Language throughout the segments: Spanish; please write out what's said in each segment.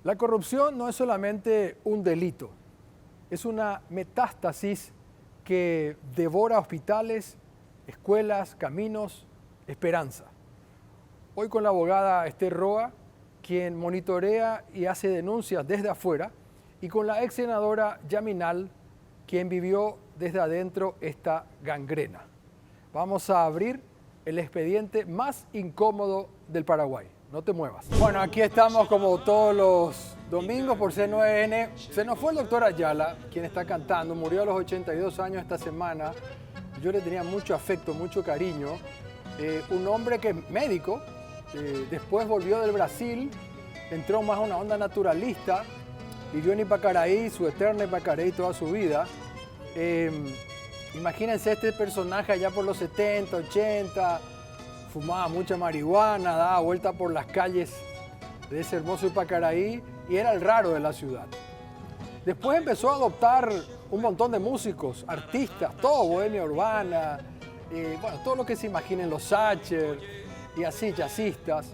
La corrupción no es solamente un delito, es una metástasis que devora hospitales, escuelas, caminos, esperanza. Hoy con la abogada Esther Roa, quien monitorea y hace denuncias desde afuera, y con la ex senadora Yaminal, quien vivió desde adentro esta gangrena. Vamos a abrir el expediente más incómodo del Paraguay. No te muevas. Bueno, aquí estamos como todos los domingos por C9N. Se nos fue el doctor Ayala, quien está cantando. Murió a los 82 años esta semana. Yo le tenía mucho afecto, mucho cariño. Un hombre que es médico, después volvió del Brasil, entró más a una onda naturalista, vivió en Ipacaraí, su eterna Ipacaraí toda su vida. Imagínense este personaje allá por los 70, 80, fumaba mucha marihuana, daba vuelta por las calles de ese hermoso Ipacaraí y era el raro de la ciudad. Después empezó a adoptar un montón de músicos, artistas, todo bohemia urbana, bueno, todo lo que se imaginen, los Sacher y así, jazzistas.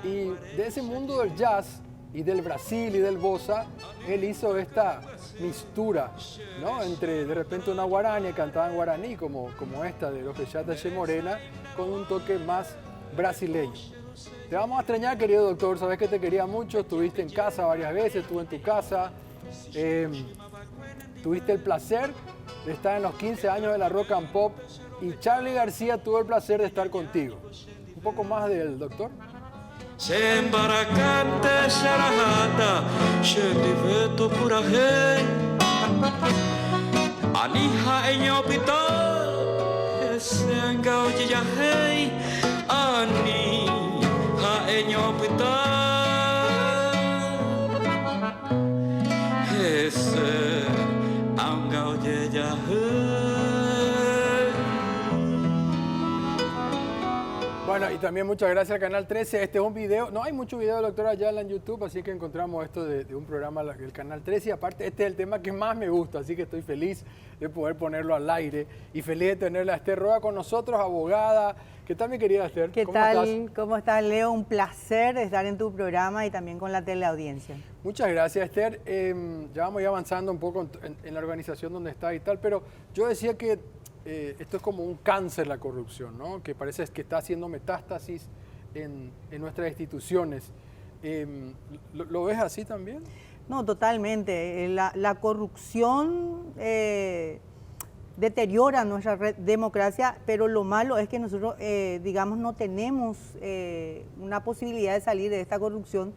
Y de ese mundo del jazz y del Brasil y del bossa, él hizo esta mistura, ¿no? Entre de repente una guaraña, cantaba en guaraní, como esta de los Bechata Che Morena, con un toque más brasileño. Te vamos a extrañar, querido doctor, sabes que te quería mucho, estuviste en casa varias veces, estuve en tu casa, tuviste el placer de estar en los 15 años de la Rock and Pop y Charly García tuvo el placer de estar contigo. Un poco más del doctor. Sembaracante Sarahata, Shetiveto Puraje, Anija Eñopita, Sengao Yahei, Anija Eñopita, Ese Angao Yahei. Bueno, y también muchas gracias al Canal 13. Este es un video, no hay mucho video del doctor Ayala en YouTube, así que encontramos esto de un programa del Canal 13. Y aparte, este es el tema que más me gusta, así que estoy feliz de poder ponerlo al aire. Y feliz de tenerla a Esther Roa con nosotros, abogada. ¿Qué tal, mi querida Esther? ¿Qué tal? ¿Cómo estás, Leo? Un placer estar en tu programa y también con la teleaudiencia. Muchas gracias, Esther. Ya vamos avanzando un poco en la organización donde está y tal, pero yo decía que esto es como un cáncer, la corrupción, ¿no? Que parece que está haciendo metástasis en nuestras instituciones. ¿Lo ves así también? No, totalmente. La corrupción deteriora nuestra democracia, pero lo malo es que nosotros, digamos, no tenemos una posibilidad de salir de esta corrupción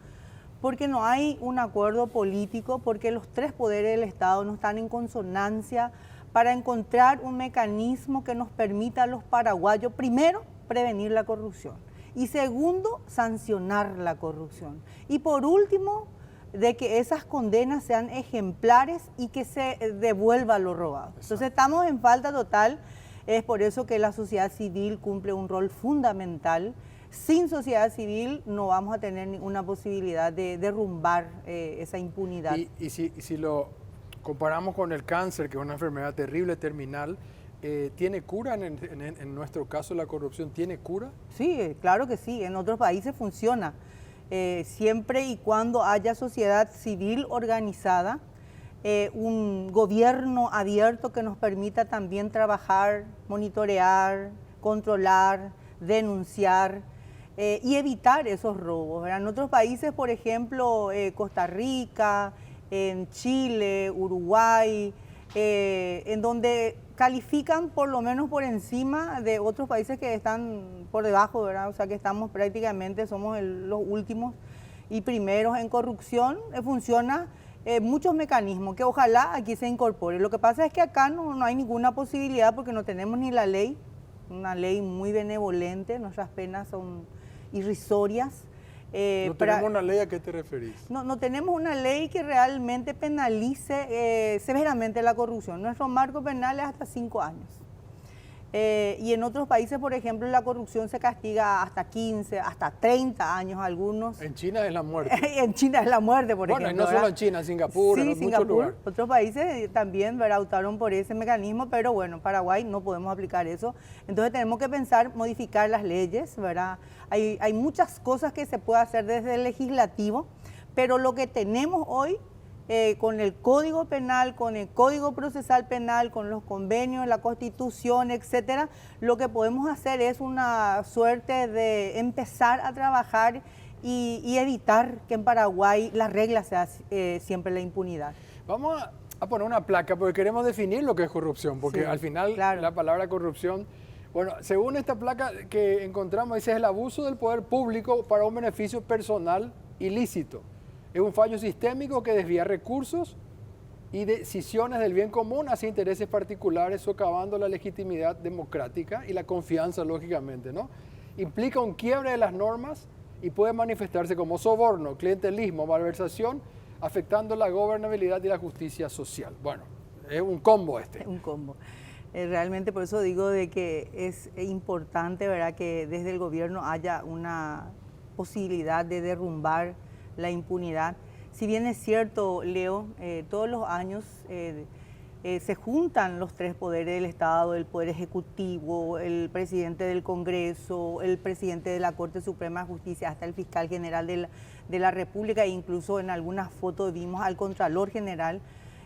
porque no hay un acuerdo político, porque los tres poderes del Estado no están en consonancia para encontrar un mecanismo que nos permita a los paraguayos, primero, prevenir la corrupción y segundo, sancionar la corrupción. Y por último, de que esas condenas sean ejemplares y que se devuelva lo robado. Exacto. Entonces estamos en falta total, es por eso que la sociedad civil cumple un rol fundamental. Sin sociedad civil no vamos a tener ninguna posibilidad de derrumbar esa impunidad. Y si lo comparamos con el cáncer, que es una enfermedad terrible, terminal, ¿tiene cura en nuestro caso la corrupción? ¿Tiene cura? Sí, claro que sí. En otros países funciona. Siempre y cuando haya sociedad civil organizada, un gobierno abierto que nos permita también trabajar, monitorear, controlar, denunciar y evitar esos robos, ¿verdad? En otros países, por ejemplo, Costa Rica, en Chile, Uruguay, en donde califican por lo menos por encima de otros países que están por debajo, ¿verdad? O sea que estamos prácticamente, somos los últimos y primeros en corrupción. Funciona muchos mecanismos que ojalá aquí se incorpore. Lo que pasa es que acá no hay ninguna posibilidad porque no tenemos ni la ley, una ley muy benevolente, nuestras penas son irrisorias. ¿No tenemos una ley? ¿A qué te referís? No tenemos una ley que realmente penalice severamente la corrupción. Nuestro marco penal es hasta 5 años. Y en otros países, por ejemplo, la corrupción se castiga hasta 15, hasta 30 años algunos. En China es la muerte. En China es la muerte, por ejemplo. Bueno, y no solo en China, Singapur, sí, en Singapur, muchos lugares. Otros países también, ¿verdad?, optaron por ese mecanismo, pero bueno, Paraguay no podemos aplicar eso. Entonces tenemos que pensar, modificar las leyes, ¿verdad? Hay muchas cosas que se puede hacer desde el legislativo Pero lo que tenemos hoy, con el Código Penal, con el Código Procesal Penal, con los convenios, la Constitución, etcétera, lo que podemos hacer es una suerte de empezar a trabajar y evitar que en Paraguay la regla sea siempre la impunidad. Vamos a poner una placa porque queremos definir lo que es corrupción, porque Sí, al final claro. la palabra corrupción, bueno, según esta placa que encontramos, dice es el abuso del poder público para un beneficio personal ilícito. Es un fallo sistémico que desvía recursos y decisiones del bien común hacia intereses particulares, socavando la legitimidad democrática y la confianza, lógicamente, ¿no? Implica un quiebre de las normas y puede manifestarse como soborno, clientelismo, malversación, afectando la gobernabilidad y la justicia social. Bueno, es un combo este. Un combo. Realmente por eso digo de que es importante, ¿verdad?, que desde el gobierno haya una posibilidad de derrumbar la impunidad. Si bien es cierto, Leo, todos los años se juntan los tres poderes del Estado, el Poder Ejecutivo, el presidente del Congreso, el presidente de la Corte Suprema de Justicia, hasta el fiscal general de la República, e incluso en algunas fotos vimos al Contralor General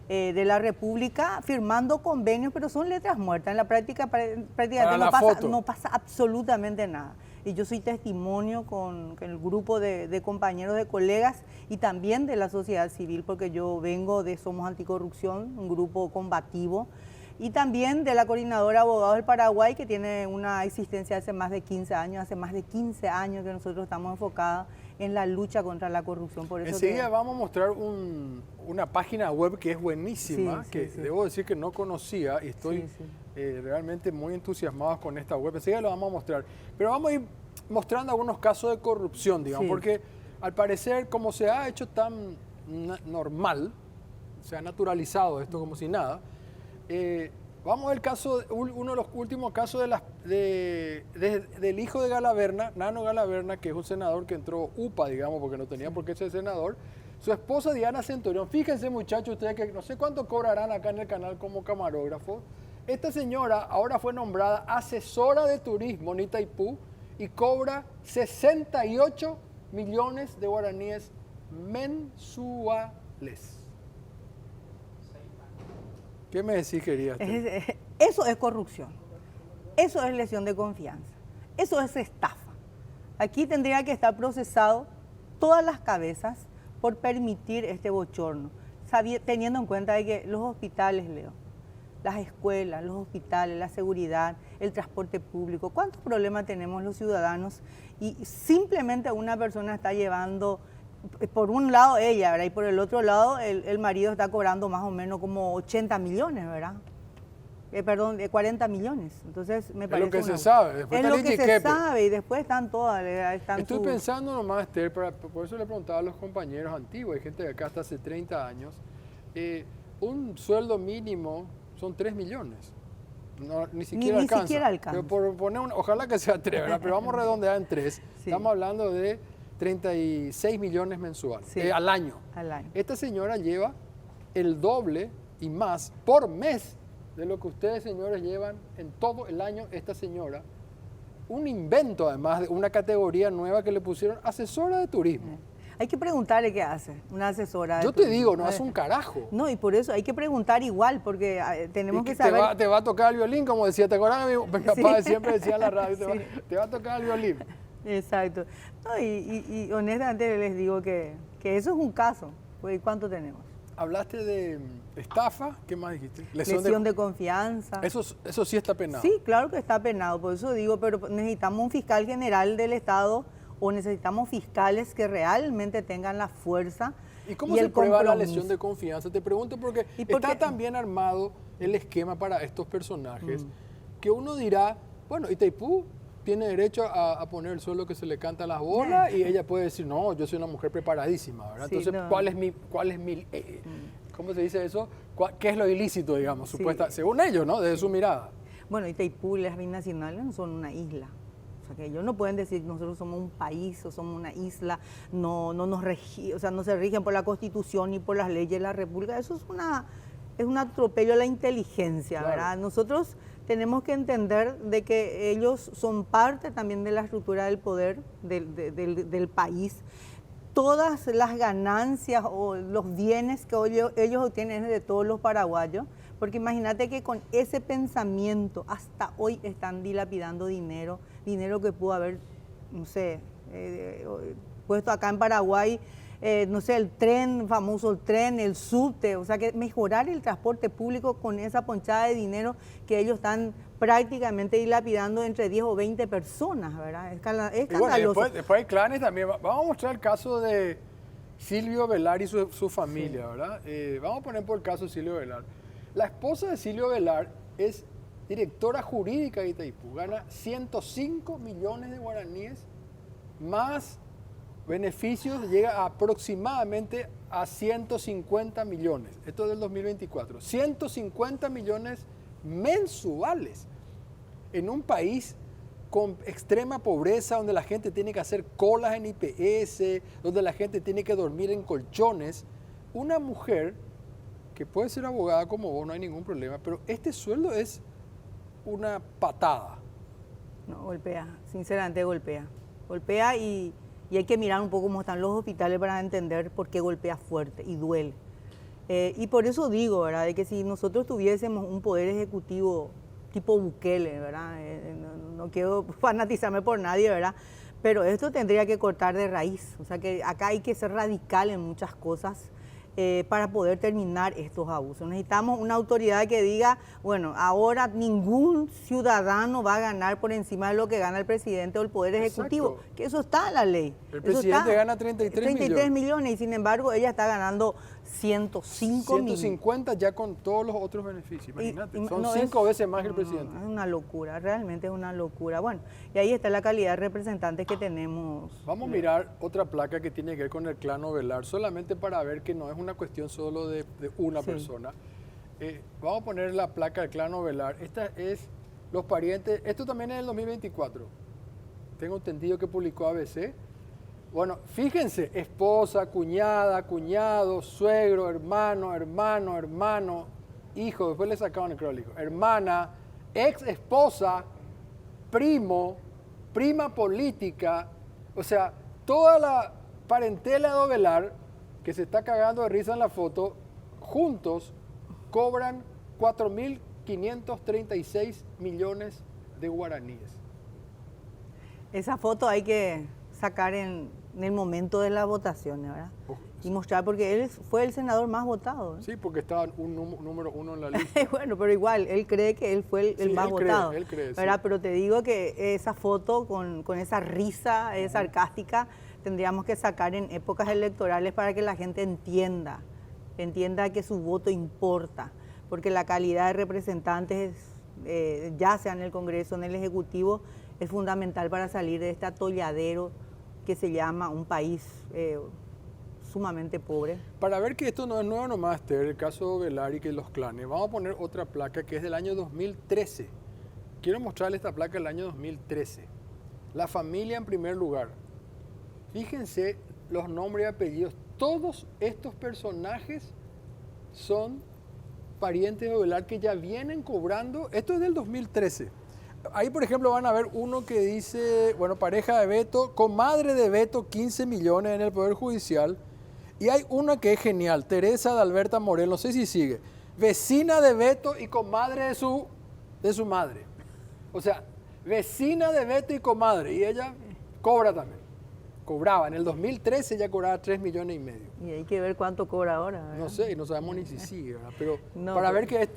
de la República firmando convenios, pero son letras muertas. En la práctica prácticamente no pasa absolutamente nada. Y yo soy testimonio con el grupo de compañeros, de colegas y también de la sociedad civil, porque yo vengo de Somos Anticorrupción, un grupo combativo, y también de la Coordinadora Abogados del Paraguay, que tiene una existencia hace más de 15 años. Hace más de 15 años que nosotros estamos enfocados en la lucha contra la corrupción. Por eso enseguida vamos a mostrar una página web que es buenísima, Sí, que sí. debo decir que no conocía y estoy realmente muy entusiasmado con esta web. Enseguida lo vamos a mostrar. Pero vamos a ir mostrando algunos casos de corrupción, digamos, porque al parecer, como se ha hecho tan normal, se ha naturalizado esto como si nada, vamos a ver el caso, uno de los últimos casos del hijo de Galaverna, Nano Galaverna, que es un senador que entró UPA, digamos, porque no tenía por qué ser senador. Su esposa Diana Centurión, fíjense muchachos, ustedes que no sé cuánto cobrarán acá en el canal como camarógrafo. Esta señora ahora fue nombrada asesora de turismo en Itaipú y cobra 68 millones de guaraníes mensuales. ¿Qué me decís, querida? Eso es corrupción, eso es lesión de confianza, eso es estafa. Aquí tendría que estar procesado todas las cabezas por permitir este bochorno, teniendo en cuenta de que los hospitales, Leo, las escuelas, los hospitales, la seguridad, el transporte público, ¿cuántos problemas tenemos los ciudadanos? Y simplemente una persona está llevando, por un lado ella, ¿verdad?, y por el otro lado el marido está cobrando más o menos como 80 millones, ¿verdad? Perdón, 40 millones. Entonces me parece es lo que se sabe. Después es lo que se sabe y después están todas. Estoy pensando nomás, Esther, por eso le preguntaba a los compañeros antiguos, hay gente de acá hasta hace 30 años, un sueldo mínimo son 3 millones. No, ni siquiera alcanza. Ni siquiera alcanza. Pero por poner ojalá que sea 3, ¿verdad? Pero vamos a redondear en 3. Sí. Estamos hablando de 36 millones mensuales, al año. Al año. Esta señora lleva el doble y más por mes de lo que ustedes, señores, llevan en todo el año. Esta señora, un invento además, de una categoría nueva que le pusieron asesora de turismo. Hay que preguntarle qué hace una asesora. Yo te digo, no hace un carajo. No, y por eso hay que preguntar igual, porque tenemos que saber... Te va a tocar el violín, como decía, ¿te acuerdas? Mi papá siempre decía en la radio, te va a tocar el violín. Exacto. No, y honestamente les digo que eso es un caso. Pues, ¿cuánto tenemos? Hablaste de estafa, ¿qué más dijiste? Lesión de confianza. Eso sí está penado. Sí, claro que está penado, por eso digo, pero necesitamos un fiscal general del Estado o necesitamos fiscales que realmente tengan la fuerza. ¿Y cómo se prueba la lesión de confianza? Te pregunto porque está tan bien armado el esquema para estos personajes que uno dirá, bueno, Itaipú tiene derecho a poner el sueldo que se le canta a las bolas y ella puede decir, no, yo soy una mujer preparadísima, ¿verdad? Sí, entonces, ¿cuál es mi ¿cómo se dice eso? ¿Qué es lo ilícito, digamos, según ellos, ¿no? Desde su mirada. Bueno, Itaipú y las binacionales no son una isla. O sea, que ellos no pueden decir nosotros somos un país o somos una isla, no se rigen por la Constitución ni por las leyes de la República. Eso es un atropello a la inteligencia, claro. ¿Verdad? Nosotros tenemos que entender de que ellos son parte también de la estructura del poder del país. todas las ganancias o los bienes que ellos obtienen de todos los paraguayos, porque imagínate que con ese pensamiento hasta hoy están dilapidando dinero que pudo haber, no sé, puesto acá en Paraguay, no sé, el tren, famoso el tren, el subte, o sea que mejorar el transporte público con esa ponchada de dinero que ellos están prácticamente dilapidando entre 10 o 20 personas, ¿verdad? Es Y bueno, escandaloso. después hay clanes también. Vamos a mostrar el caso de Silvio Velar y su familia, ¿verdad? Vamos a poner por el caso de Silvio Velar. La esposa de Silvio Velar es directora jurídica de Itaipú, gana 105 millones de guaraníes, más beneficios, llega aproximadamente a 150 millones. Esto es del 2024. 150 millones mensuales en un país con extrema pobreza, donde la gente tiene que hacer colas en IPS, donde la gente tiene que dormir en colchones. Una mujer que puede ser abogada como vos, no hay ningún problema, pero este sueldo es una patada. No, golpea, sinceramente golpea. Golpea y hay que mirar un poco cómo están los hospitales para entender por qué golpea fuerte y duele. Y por eso digo, ¿verdad?, de que si nosotros tuviésemos un poder ejecutivo tipo Bukele, ¿verdad? No quiero fanatizarme por nadie, ¿verdad? Pero esto tendría que cortar de raíz. O sea que acá hay que ser radical en muchas cosas para poder terminar estos abusos. Necesitamos una autoridad que diga, bueno, ahora ningún ciudadano va a ganar por encima de lo que gana el presidente o el Poder Ejecutivo. Exacto. Que eso está en la ley. El presidente gana 33 millones y sin embargo ella está ganando 105 millones. 150 ya con todos los otros beneficios, imagínate. Son no, 5 veces más que el presidente. Es una locura, realmente es una locura. Bueno, y ahí está la calidad de representantes que tenemos. Vamos a mirar otra placa que tiene que ver con el clan Ovelar, solamente para ver que no es una cuestión solo de una persona. Vamos a poner la placa del clan Ovelar. Esta es los parientes, esto también es del 2024. Tengo entendido que publicó ABC. Bueno, fíjense, esposa, cuñada, cuñado, suegro, hermano, hijo, después le sacaban el crólico, hermana, ex esposa, primo, prima política, o sea, toda la parentela de Ovelar, que se está cagando de risa en la foto, juntos cobran 4.536 millones de guaraníes. Esa foto hay que sacar en el momento de las votaciones, ¿verdad? Y mostrar, porque él fue el senador más votado, ¿eh? Sí, porque estaba número uno en la lista. Bueno, pero igual, él cree que él fue el más votado. Él cree, ¿verdad? sí. Pero te digo que esa foto con esa risa sarcástica tendríamos que sacar en épocas electorales para que la gente entienda que su voto importa, porque la calidad de representantes, ya sea en el Congreso, en el Ejecutivo, es fundamental para salir de este atolladero que se llama un país sumamente pobre. Para ver que esto no es nuevo nomás, el caso de Velar y que los clanes, vamos a poner otra placa que es del año 2013. Quiero mostrarle esta placa del año 2013. La familia en primer lugar. Fíjense los nombres y apellidos. Todos estos personajes son parientes de Velar que ya vienen cobrando. Esto es del 2013. Ahí, por ejemplo, van a ver uno que dice, bueno, pareja de Beto, comadre de Beto, 15 millones en el Poder Judicial. Y hay una que es genial, Teresa de Alberta Morel, no sé si sigue, vecina de Beto y comadre de su madre. O sea, vecina de Beto y comadre, y ella cobra también. Cobraba, en el 2013 ya cobraba 3 millones y medio. Y hay que ver cuánto cobra ahora, ¿verdad? No sé, no sabemos ni si sigue, ¿verdad? Pero No, para pero ver que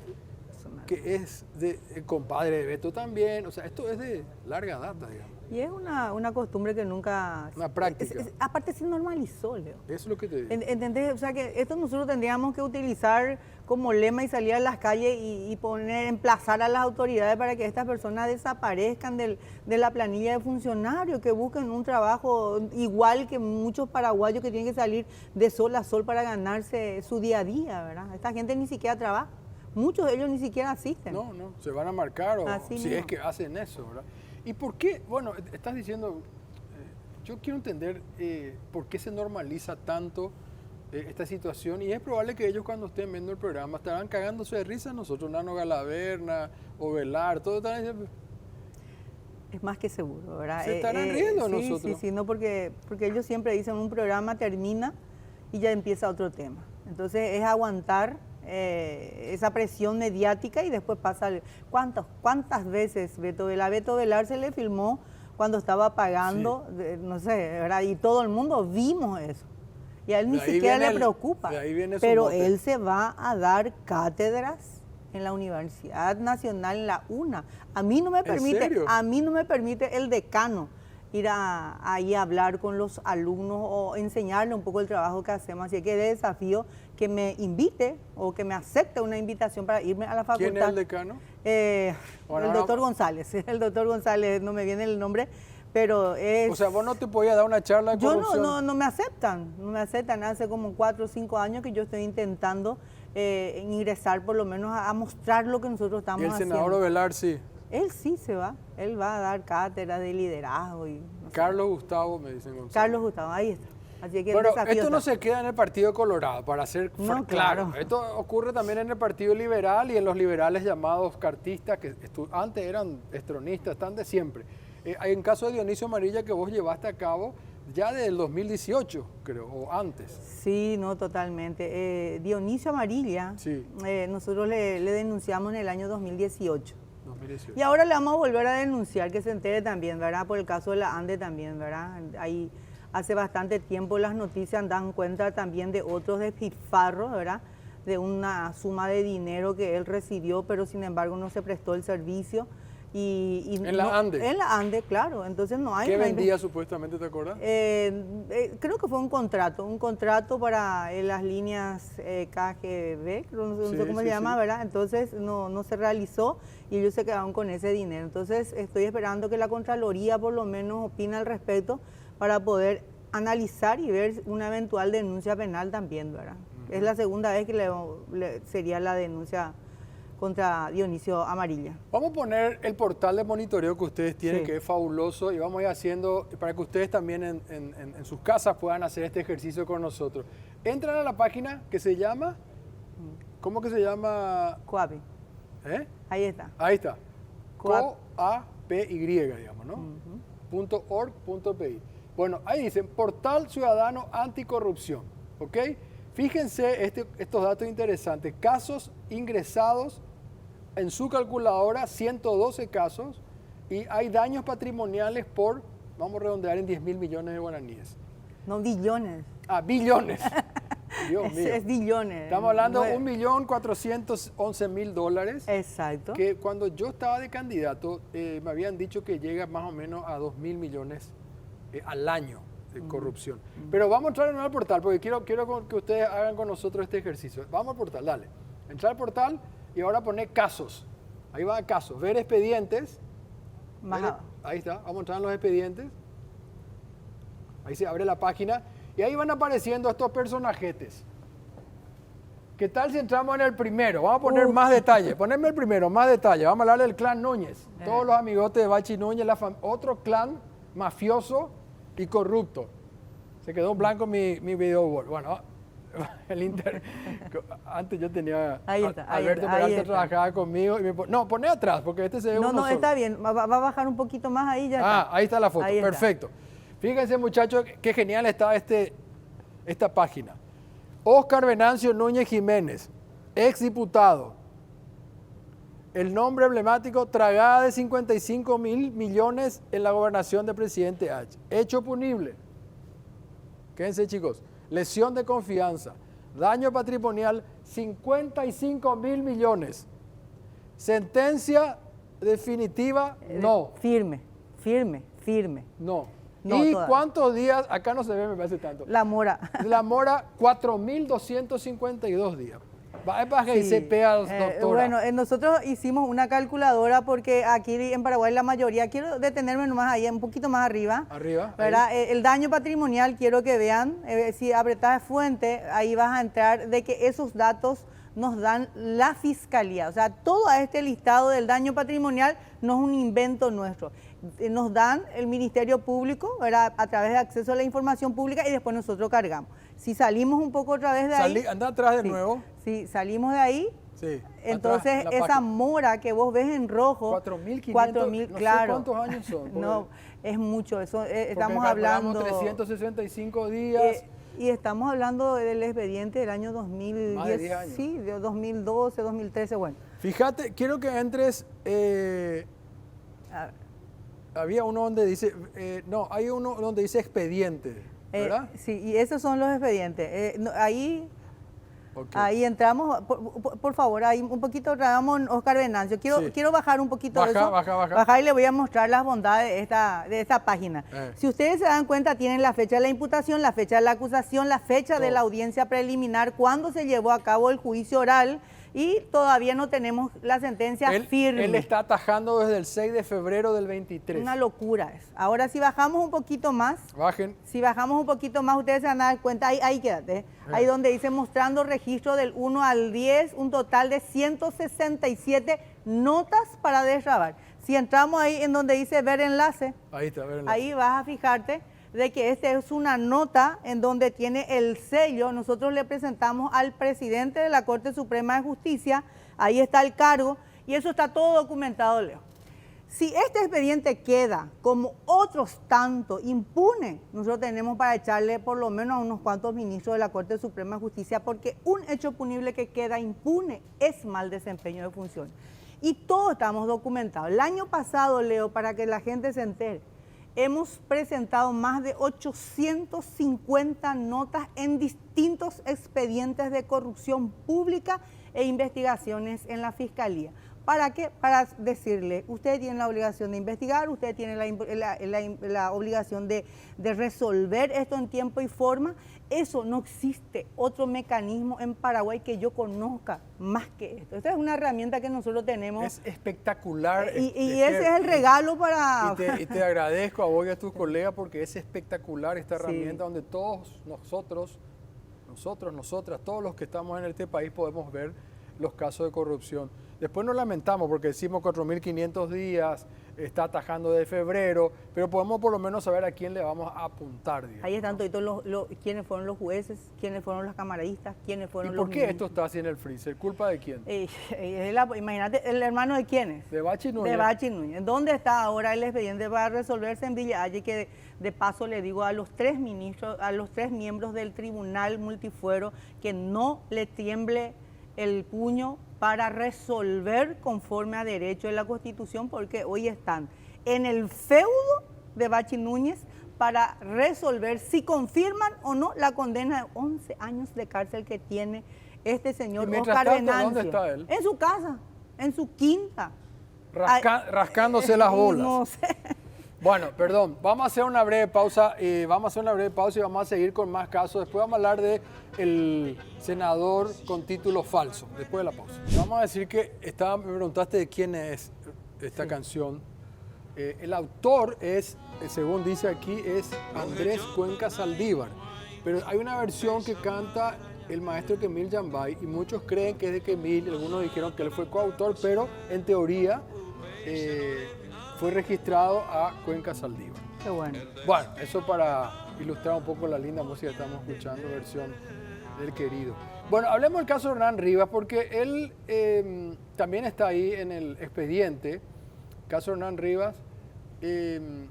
es de compadre de Beto también, o sea, esto es de larga data, digamos. Y es una costumbre que nunca... Una práctica. Aparte se normalizó, Leo. Eso es lo que te digo. ¿Entendés? O sea que esto nosotros tendríamos que utilizar como lema y salir a las calles y emplazar a las autoridades para que estas personas desaparezcan de la planilla de funcionarios, que busquen un trabajo igual que muchos paraguayos que tienen que salir de sol a sol para ganarse su día a día, ¿verdad? Esta gente ni siquiera trabaja. Muchos de ellos ni siquiera asisten. No, se van a marcar o Así si mismo. es que hacen eso, ¿verdad? ¿Y por qué? Bueno, estás diciendo, yo quiero entender por qué se normaliza tanto esta situación y es probable que ellos cuando estén viendo el programa estarán cagándose de risa nosotros, Nano Galaverna, Ovelar, todo están diciendo, Es más que seguro, ¿verdad? Se estarán riendo sí, nosotros. Sí, no, porque ellos siempre dicen un programa termina y ya empieza otro tema. Entonces es aguantar esa presión mediática y después pasa... ¿Cuántas veces Beto Velar se le filmó cuando estaba pagando, no sé, ¿verdad? Y todo el mundo vimos eso. Y a él ni siquiera le preocupa. Pero él se va a dar cátedras en la Universidad Nacional, en la UNA. A mí no me permite el decano ir ahí a hablar con los alumnos o enseñarle un poco el trabajo que hacemos. Así que de desafío que me invite o que me acepte una invitación para irme a la facultad. ¿Quién es el decano? El doctor González. El doctor González, no me viene el nombre, pero es... O sea, vos no te podías dar una charla de corrupción. Yo no me aceptan, no me aceptan. Hace como 4 o 5 años que yo estoy intentando ingresar por lo menos a mostrar lo que nosotros estamos haciendo. Y el senador Velar sí. Él sí se va, él va a dar cátedra de liderazgo. Y no sé. Carlos Gustavo, me dicen González. Carlos Gustavo, ahí está. Así que bueno, el desafío esto no está. se queda en el Partido Colorado, para ser No, claro. claro. Esto ocurre también en el Partido Liberal y en los liberales llamados cartistas, que antes eran estronistas, están de siempre. Hay un caso de Dionisio Amarilla que vos llevaste a cabo ya del 2018, creo, o antes. Sí, no, totalmente. Dionisio Amarilla, Sí. Nosotros le denunciamos en el año 2018. 2018. Y ahora le vamos a volver a denunciar, que se entere también, ¿verdad? Por el caso de la ANDE también, ¿verdad? Ahí hace bastante tiempo las noticias dan cuenta también de otros despilfarros, ¿verdad? De una suma de dinero que él recibió, pero sin embargo no se prestó el servicio. ¿En la ANDE? En la ANDE, claro. Entonces no hay... ¿Qué vendía supuestamente, te acuerdas? Creo que fue un contrato para las líneas KGB, no sé cómo se llama, ¿verdad? Entonces no se realizó y ellos se quedaron con ese dinero. Entonces estoy esperando que la Contraloría por lo menos opine al respecto para poder analizar y ver una eventual denuncia penal también, ¿verdad? Es la segunda vez que sería la denuncia contra Dionisio Amarilla. Vamos a poner el portal de monitoreo que ustedes tienen, Sí. que es fabuloso, y vamos a ir haciendo, para que ustedes también en sus casas puedan hacer este ejercicio con nosotros. Entran a la página que se llama, ¿cómo que se llama? Coapi. ¿Eh? Ahí está. Ahí está. Coap. COAPY, digamos, ¿no? .org.pi. Bueno, ahí dicen Portal Ciudadano Anticorrupción, ¿ok? Fíjense estos datos interesantes. Casos ingresados en su calculadora, 112 casos, y hay daños patrimoniales por, vamos a redondear en 10.000 millones de guaraníes. No, billones. Ah, billones. Dios mío. Es billones. Estamos hablando de No es- 1.411.000 dólares. Exacto. Que cuando yo estaba de candidato, me habían dicho que llega más o menos a 2.000 millones al año de corrupción. Pero vamos a entrar en el portal, porque quiero que ustedes hagan con nosotros este ejercicio. Vamos al portal, dale. Entrar al portal y ahora poner casos. Ahí va casos. Ver expedientes. Ahí está. Vamos a entrar en los expedientes. Ahí se abre la página. Y ahí van apareciendo estos personajetes. ¿Qué tal si entramos en el primero? Vamos a poner más detalle. Poneme el primero, más detalle. Vamos a hablar del clan Núñez. Todos los amigotes de Bachi Núñez, otro clan mafioso y corrupto. Se quedó en blanco mi video board. Bueno, antes yo tenía Ahí está, ahí Alberto está, ahí Peralta está. trabajaba conmigo. No, poné atrás, porque este se ve No, uno no, solo. está bien. Va a bajar un poquito más ahí ya está. Ahí está la foto. Ahí está. Perfecto. Fíjense, muchachos, qué genial está esta página. Óscar Venancio Núñez Jiménez, exdiputado. El nombre emblemático, tragada de 55.000 millones en la gobernación del presidente H. Hecho punible. Quédense, chicos. Lesión de confianza. Daño patrimonial, 55.000 millones. Sentencia definitiva, no. Firme. No. No, ¿Y todavía. cuántos días? Acá no se ve, me parece tanto. La mora. La mora, 4.252 días. Va para que se pega, doctora. Bueno, nosotros hicimos una calculadora porque aquí en Paraguay la mayoría, quiero detenerme nomás ahí, un poquito más arriba. Arriba. ¿Verdad? El daño patrimonial, quiero que vean, si apretás fuente, ahí vas a entrar, de que esos datos nos dan la Fiscalía. O sea, todo este listado del daño patrimonial no es un invento nuestro. Nos dan el Ministerio Público, ¿verdad? A través de acceso a la información pública y después nosotros cargamos. Si salimos un poco otra vez de ahí... Anda atrás de Sí, nuevo. sí, salimos de ahí, Sí. Entonces, atrás, en la esa página. mora que vos ves en rojo, 4.500, no sé claro. cuántos años son. porque- No, es mucho. Eso, porque estamos calculamos hablando. 365 días. Y estamos hablando del expediente del año 2010. Más de 10 años. Sí, de 2012, 2013, bueno. Fíjate, quiero que entres. A ver. Había uno donde dice. No, hay uno donde dice expediente, ¿verdad? Sí, y esos son los expedientes. Ahí Ok. Ahí entramos, por favor, ahí un poquito tragamos Oscar Venancio. Sí. Quiero bajar un poquito Baja, de eso. baja. Bajar y le voy a mostrar las bondades de esta página. Si ustedes se dan cuenta, tienen la fecha de la imputación, la fecha de la acusación, la fecha de Todo. la audiencia preliminar, cuándo se llevó a cabo el juicio oral y todavía no tenemos la sentencia firme. Él está atajando desde el 6 de febrero del 23. Una locura es. Ahora, si bajamos un poquito más, Bajen. si bajamos un poquito más, ustedes se van a dar cuenta, ahí quédate, ahí donde dice mostrando registro del 1 al 10, un total de 167 notas para destrabar. Si entramos ahí en donde dice ver enlace, Ahí está, a ver. ahí vas a fijarte de que esta es una nota en donde tiene el sello. Nosotros le presentamos al presidente de la Corte Suprema de Justicia, ahí está el cargo, y eso está todo documentado, Leo. Si este expediente queda, como otros tanto, impune, nosotros tenemos para echarle por lo menos a unos cuantos ministros de la Corte Suprema de Justicia, porque un hecho punible que queda impune es mal desempeño de funciones. Y todos estamos documentados. El año pasado, Leo, para que la gente se entere, hemos presentado más de 850 notas en distintos expedientes de corrupción pública e investigaciones en la Fiscalía. ¿Para qué? Para decirle, usted tiene la obligación de investigar, usted tiene la obligación de resolver esto en tiempo y forma. Eso no existe otro mecanismo en Paraguay que yo conozca más que esto. Esta es una herramienta que nosotros tenemos. Es espectacular. Y ese es el regalo para... Y te agradezco a vos y a tus colegas porque es espectacular esta herramienta donde todos nosotras, todos los que estamos en este país podemos ver los casos de corrupción. Después nos lamentamos porque decimos 4.500 días, está atajando de febrero, pero podemos por lo menos saber a quién le vamos a apuntar. Digamos, ahí están todos quiénes fueron los jueces, quiénes fueron los camaristas, quiénes fueron ¿Y los... por qué esto está así en el freezer? ¿Culpa de quién? Imagínate, ¿el hermano de quiénes? De Bachi Núñez. De Bachi Núñez. ¿Dónde está ahora el expediente para resolverse en Villa Halle? Que de paso le digo a los tres ministros, a los tres miembros del Tribunal Multifuero que no le tiemble el puño para resolver conforme a derecho de la Constitución, porque hoy están en el feudo de Bachi Núñez para resolver si confirman o no la condena de 11 años de cárcel que tiene este señor Oscar Venancio. ¿Dónde está él? En su casa, en su quinta. Rascándose las bolas. No sé. Bueno, perdón, vamos a hacer una breve pausa y vamos a seguir con más casos. Después vamos a hablar de el senador con título falso, después de la pausa. Vamos a decir que me preguntaste de quién es esta canción. El autor es, según dice aquí, es Andrés Cuenca Saldívar, pero hay una versión que canta el maestro Kemil Yambay y muchos creen que es de Kemil, algunos dijeron que él fue coautor, pero en teoría fue registrado a Cuenca Saldívar. Qué bueno. Bueno, eso para ilustrar un poco la linda música que estamos escuchando, versión del querido. Bueno, hablemos del caso de Hernán Rivas, porque él también está ahí en el expediente, caso de Hernán Rivas. En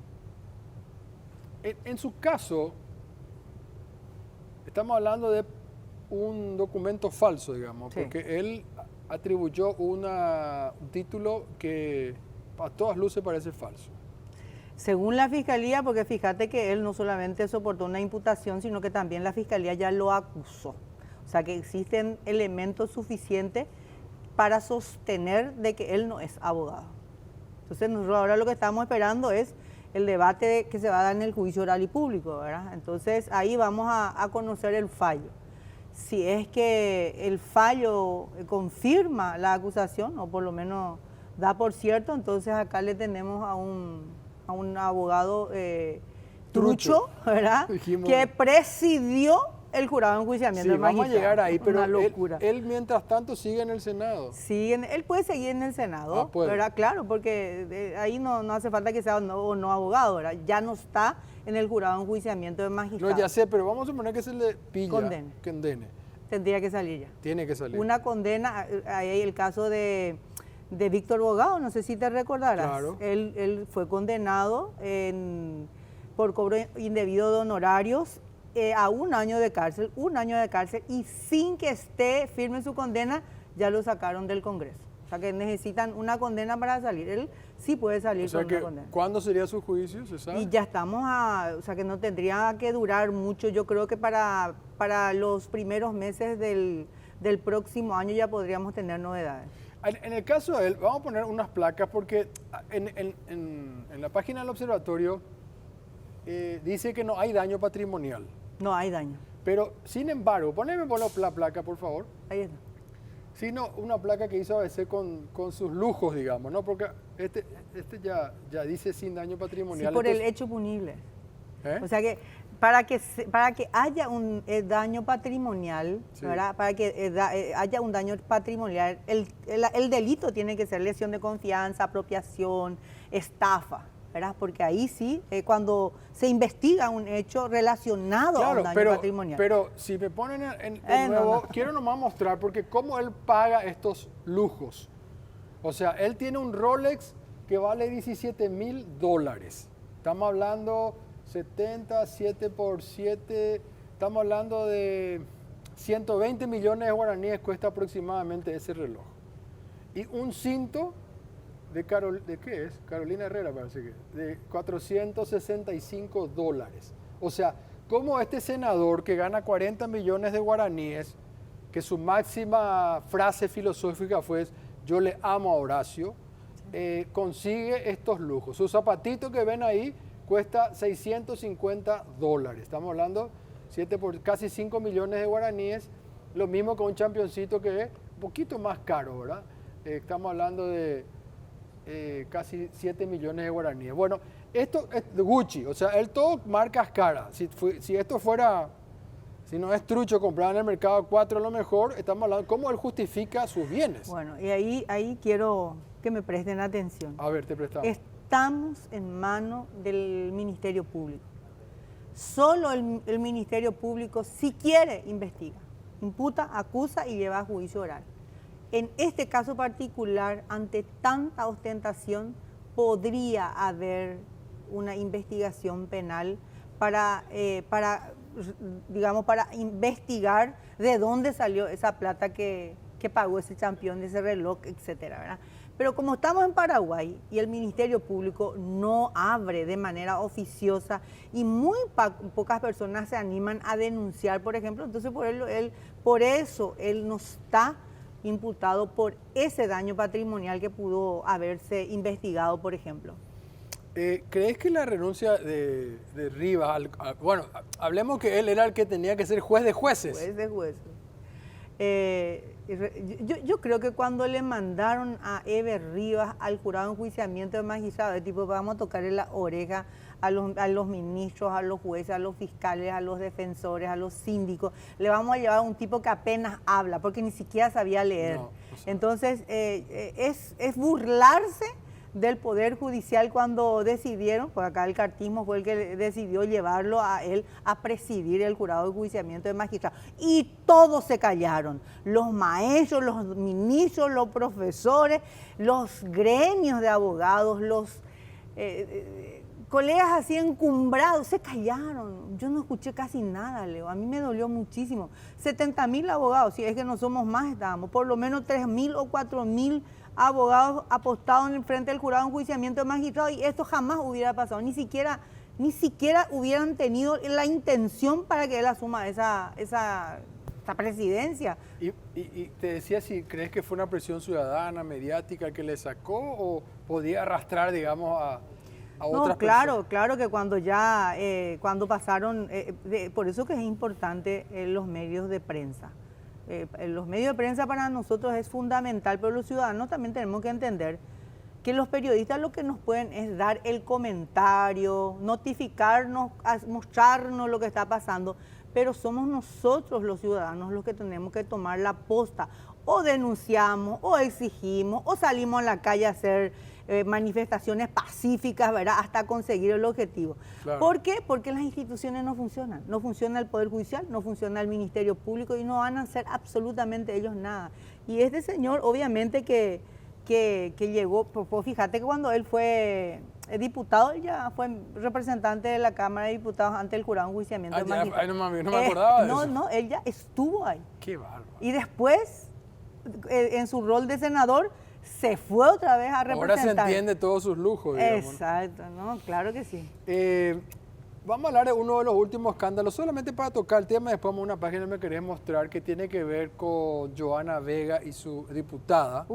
su caso, estamos hablando de un documento falso, digamos, Sí. porque él atribuyó un título que a todas luces parece falso. Según la Fiscalía, porque fíjate que él no solamente soportó una imputación, sino que también la Fiscalía ya lo acusó. O sea que existen elementos suficientes para sostener de que él no es abogado. Entonces nosotros ahora lo que estamos esperando es el debate que se va a dar en el juicio oral y público, ¿verdad? Entonces ahí vamos a conocer el fallo. Si es que el fallo confirma la acusación, o por lo menos da por cierto, entonces acá le tenemos a un abogado trucho, ¿verdad? Dijimos. Que presidió el jurado de enjuiciamiento Sí, del vamos a magistrado. llegar ahí, pero Una locura. él mientras tanto sigue en el Senado. Él puede seguir en el Senado, puede. ¿verdad? Claro, porque ahí no hace falta que sea o no abogado, ¿verdad? Ya no está en el jurado de enjuiciamiento del magistrado. No, ya sé, pero vamos a suponer que se le pilla, Condene. condene. tendría que salir ya. Tiene que salir. Una condena, hay el caso de Víctor Bogado, no sé si te recordarás. Claro. Él fue condenado por cobro indebido de honorarios a 1 año de cárcel, y sin que esté firme su condena, ya lo sacaron del Congreso. O sea que necesitan una condena para salir. Él sí puede salir con una condena. ¿Cuándo sería su juicio, se sabe? Y ya estamos o sea que no tendría que durar mucho. Yo creo que para los primeros meses del próximo año ya podríamos tener novedades. En el caso de él, vamos a poner unas placas porque en la página del observatorio dice que no hay daño patrimonial. No hay daño. Pero, sin embargo, poneme por la placa, por favor. Ahí está. Sino una placa que hizo ABC con sus lujos, digamos, ¿no? Porque este ya dice sin daño patrimonial. Sí, por el entonces, hecho punible. ¿eh? O sea que para que haya un daño patrimonial, Sí. ¿verdad? Para que haya un daño patrimonial, el delito tiene que ser lesión de confianza, apropiación, estafa, ¿verdad? Porque ahí sí, cuando se investiga un hecho relacionado a un daño patrimonial. Pero si me ponen de nuevo, no. quiero nomás mostrar, porque cómo él paga estos lujos. O sea, él tiene un Rolex que vale $17,000. Estamos hablando 7 por 7, estamos hablando de 120 millones de guaraníes cuesta aproximadamente ese reloj. Y un cinto ¿de qué es? Carolina Herrera parece que, de $465. O sea, como este senador que gana 40 millones de guaraníes, que su máxima frase filosófica fue yo le amo a Horacio, consigue estos lujos. Su zapatito que ven ahí cuesta $650. Estamos hablando por casi 5 millones de guaraníes, lo mismo que un championcito que es un poquito más caro, ¿verdad? Estamos hablando de casi 7 millones de guaraníes. Bueno, esto es Gucci, o sea, él todo marcas caras. Si esto fuera, si no es trucho comprar en el mercado 4 a lo mejor, estamos hablando de cómo él justifica sus bienes. Bueno, y ahí quiero que me presten atención. A ver, te prestamos. Estamos en manos del Ministerio Público. Solo el Ministerio Público, si quiere, investiga, imputa, acusa y lleva a juicio oral. En este caso particular, ante tanta ostentación, podría haber una investigación penal para investigar de dónde salió esa plata que pagó ese campeón de ese reloj, etcétera, ¿verdad? Pero como estamos en Paraguay y el Ministerio Público no abre de manera oficiosa y muy pocas personas se animan a denunciar, por ejemplo, entonces por eso él no está imputado por ese daño patrimonial que pudo haberse investigado, por ejemplo. ¿Crees que la renuncia de Rivas, bueno, hablemos que él era el que tenía que ser juez de jueces? Juez de jueces. Yo creo que cuando le mandaron a Eber Rivas al jurado de enjuiciamiento de magistrado, de tipo, vamos a tocarle la oreja a los ministros, a los jueces, a los fiscales, a los defensores, a los síndicos, le vamos a llevar a un tipo que apenas habla, porque ni siquiera sabía leer. No, o sea. Entonces, es burlarse del Poder Judicial cuando decidieron, pues acá el cartismo fue el que decidió llevarlo a él a presidir el jurado de enjuiciamiento de magistrados. Y todos se callaron, los maestros, los ministros, los profesores, los gremios de abogados, los colegas así encumbrados, se callaron. Yo no escuché casi nada, Leo, a mí me dolió muchísimo. 70.000 abogados, si es que no somos más, estábamos, por lo menos 3.000 o 4.000 abogados apostados en el frente del jurado de enjuiciamiento de magistrados, y esto jamás hubiera pasado, ni siquiera hubieran tenido la intención para que él asuma esa presidencia. Y te decía si crees que fue una presión ciudadana, mediática, el que le sacó, o podía arrastrar, digamos, a otras No, claro que cuando pasaron, por eso que es importante los medios de prensa. Los medios de prensa para nosotros es fundamental, pero los ciudadanos también tenemos que entender que los periodistas lo que nos pueden es dar el comentario, notificarnos, mostrarnos lo que está pasando, pero somos nosotros los ciudadanos los que tenemos que tomar la posta. O denunciamos, o exigimos, o salimos a la calle a hacer manifestaciones pacíficas, ¿verdad? Hasta conseguir el objetivo. Claro. ¿Por qué? Porque las instituciones no funcionan. No funciona el Poder Judicial, no funciona el Ministerio Público y no van a hacer absolutamente ellos nada. Y este señor, obviamente que llegó, pues fíjate que cuando él fue diputado, él ya fue representante de la Cámara de Diputados ante el jurado de enjuiciamiento de magistrados. No me acordaba de eso. No, él ya estuvo ahí. Qué bárbaro. Y después, en su rol de senador, se fue otra vez a representar. Ahora se entiende todos sus lujos, digamos. Exacto, ¿no? Claro que sí. Vamos a hablar de uno de los últimos escándalos, solamente para tocar el tema, después vamos a una página que me querés mostrar que tiene que ver con Johanna Vega y su diputada.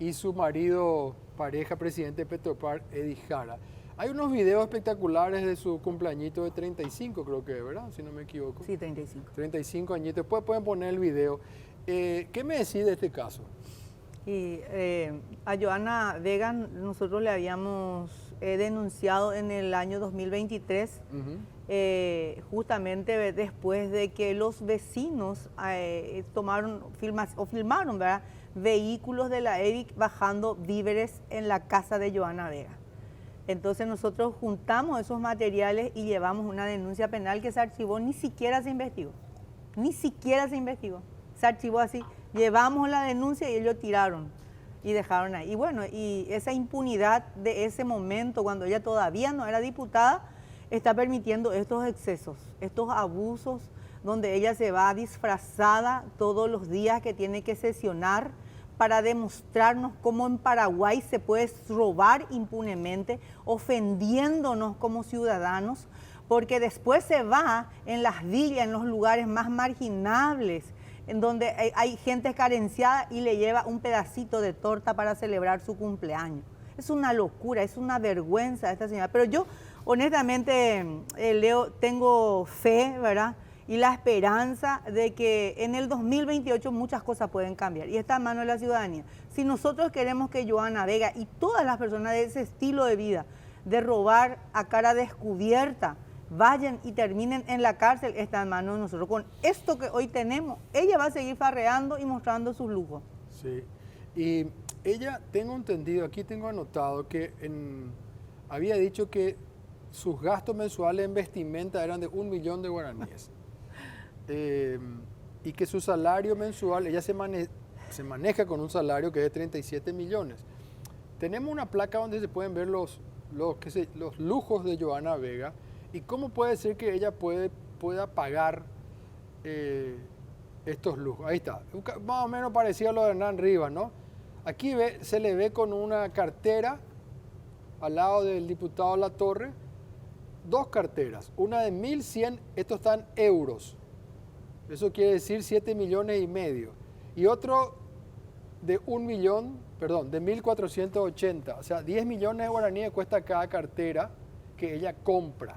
Y su marido, pareja, presidente de Petropar, Eddie Jara. Hay unos videos espectaculares de su cumpleañito de 35, creo que, ¿verdad? Si no me equivoco. Sí, 35. 35 añitos. Después pueden poner el video. ¿Qué me decís de este caso? Y a Johanna Vega nosotros le habíamos denunciado en el año 2023, justamente después de que los vecinos filmaron, ¿verdad?, vehículos de la EVIC bajando víveres en la casa de Johanna Vega. Entonces nosotros juntamos esos materiales y llevamos una denuncia penal que se archivó, ni siquiera se investigó. Ni siquiera se investigó. Se archivó así. Llevamos la denuncia y ellos tiraron y dejaron ahí. Y bueno, y esa impunidad de ese momento, cuando ella todavía no era diputada, está permitiendo estos excesos, estos abusos, donde ella se va disfrazada todos los días que tiene que sesionar para demostrarnos cómo en Paraguay se puede robar impunemente, ofendiéndonos como ciudadanos, porque después se va en las villas, en los lugares más marginables, en donde hay gente carenciada y le lleva un pedacito de torta para celebrar su cumpleaños. Es una locura, es una vergüenza esta señora. Pero yo, honestamente, Leo, tengo fe, ¿verdad?, y la esperanza de que en el 2028 muchas cosas pueden cambiar y está en manos de la ciudadanía. Si nosotros queremos que Johanna Vega y todas las personas de ese estilo de vida, de robar a cara descubierta, vayan y terminen en la cárcel, está en manos de nosotros. Con esto que hoy tenemos, ella va a seguir farreando y mostrando sus lujos. Sí, y ella, tengo entendido, aquí tengo anotado que había dicho que sus gastos mensuales en vestimenta eran de 1 millón de guaraníes. Y que su salario mensual, ella se maneja con un salario que es de 37 millones. Tenemos una placa donde se pueden ver los lujos de Johanna Vega y cómo puede ser que ella pueda pagar estos lujos. Ahí está, más o menos parecido a lo de Hernán Rivas, ¿no? Aquí se le ve con una cartera al lado del diputado Latorre, 2 carteras, una de 1.100, estos están euros. Eso quiere decir 7,5 millones. Y otro de 1.480. O sea, 10 millones de guaraníes cuesta cada cartera que ella compra.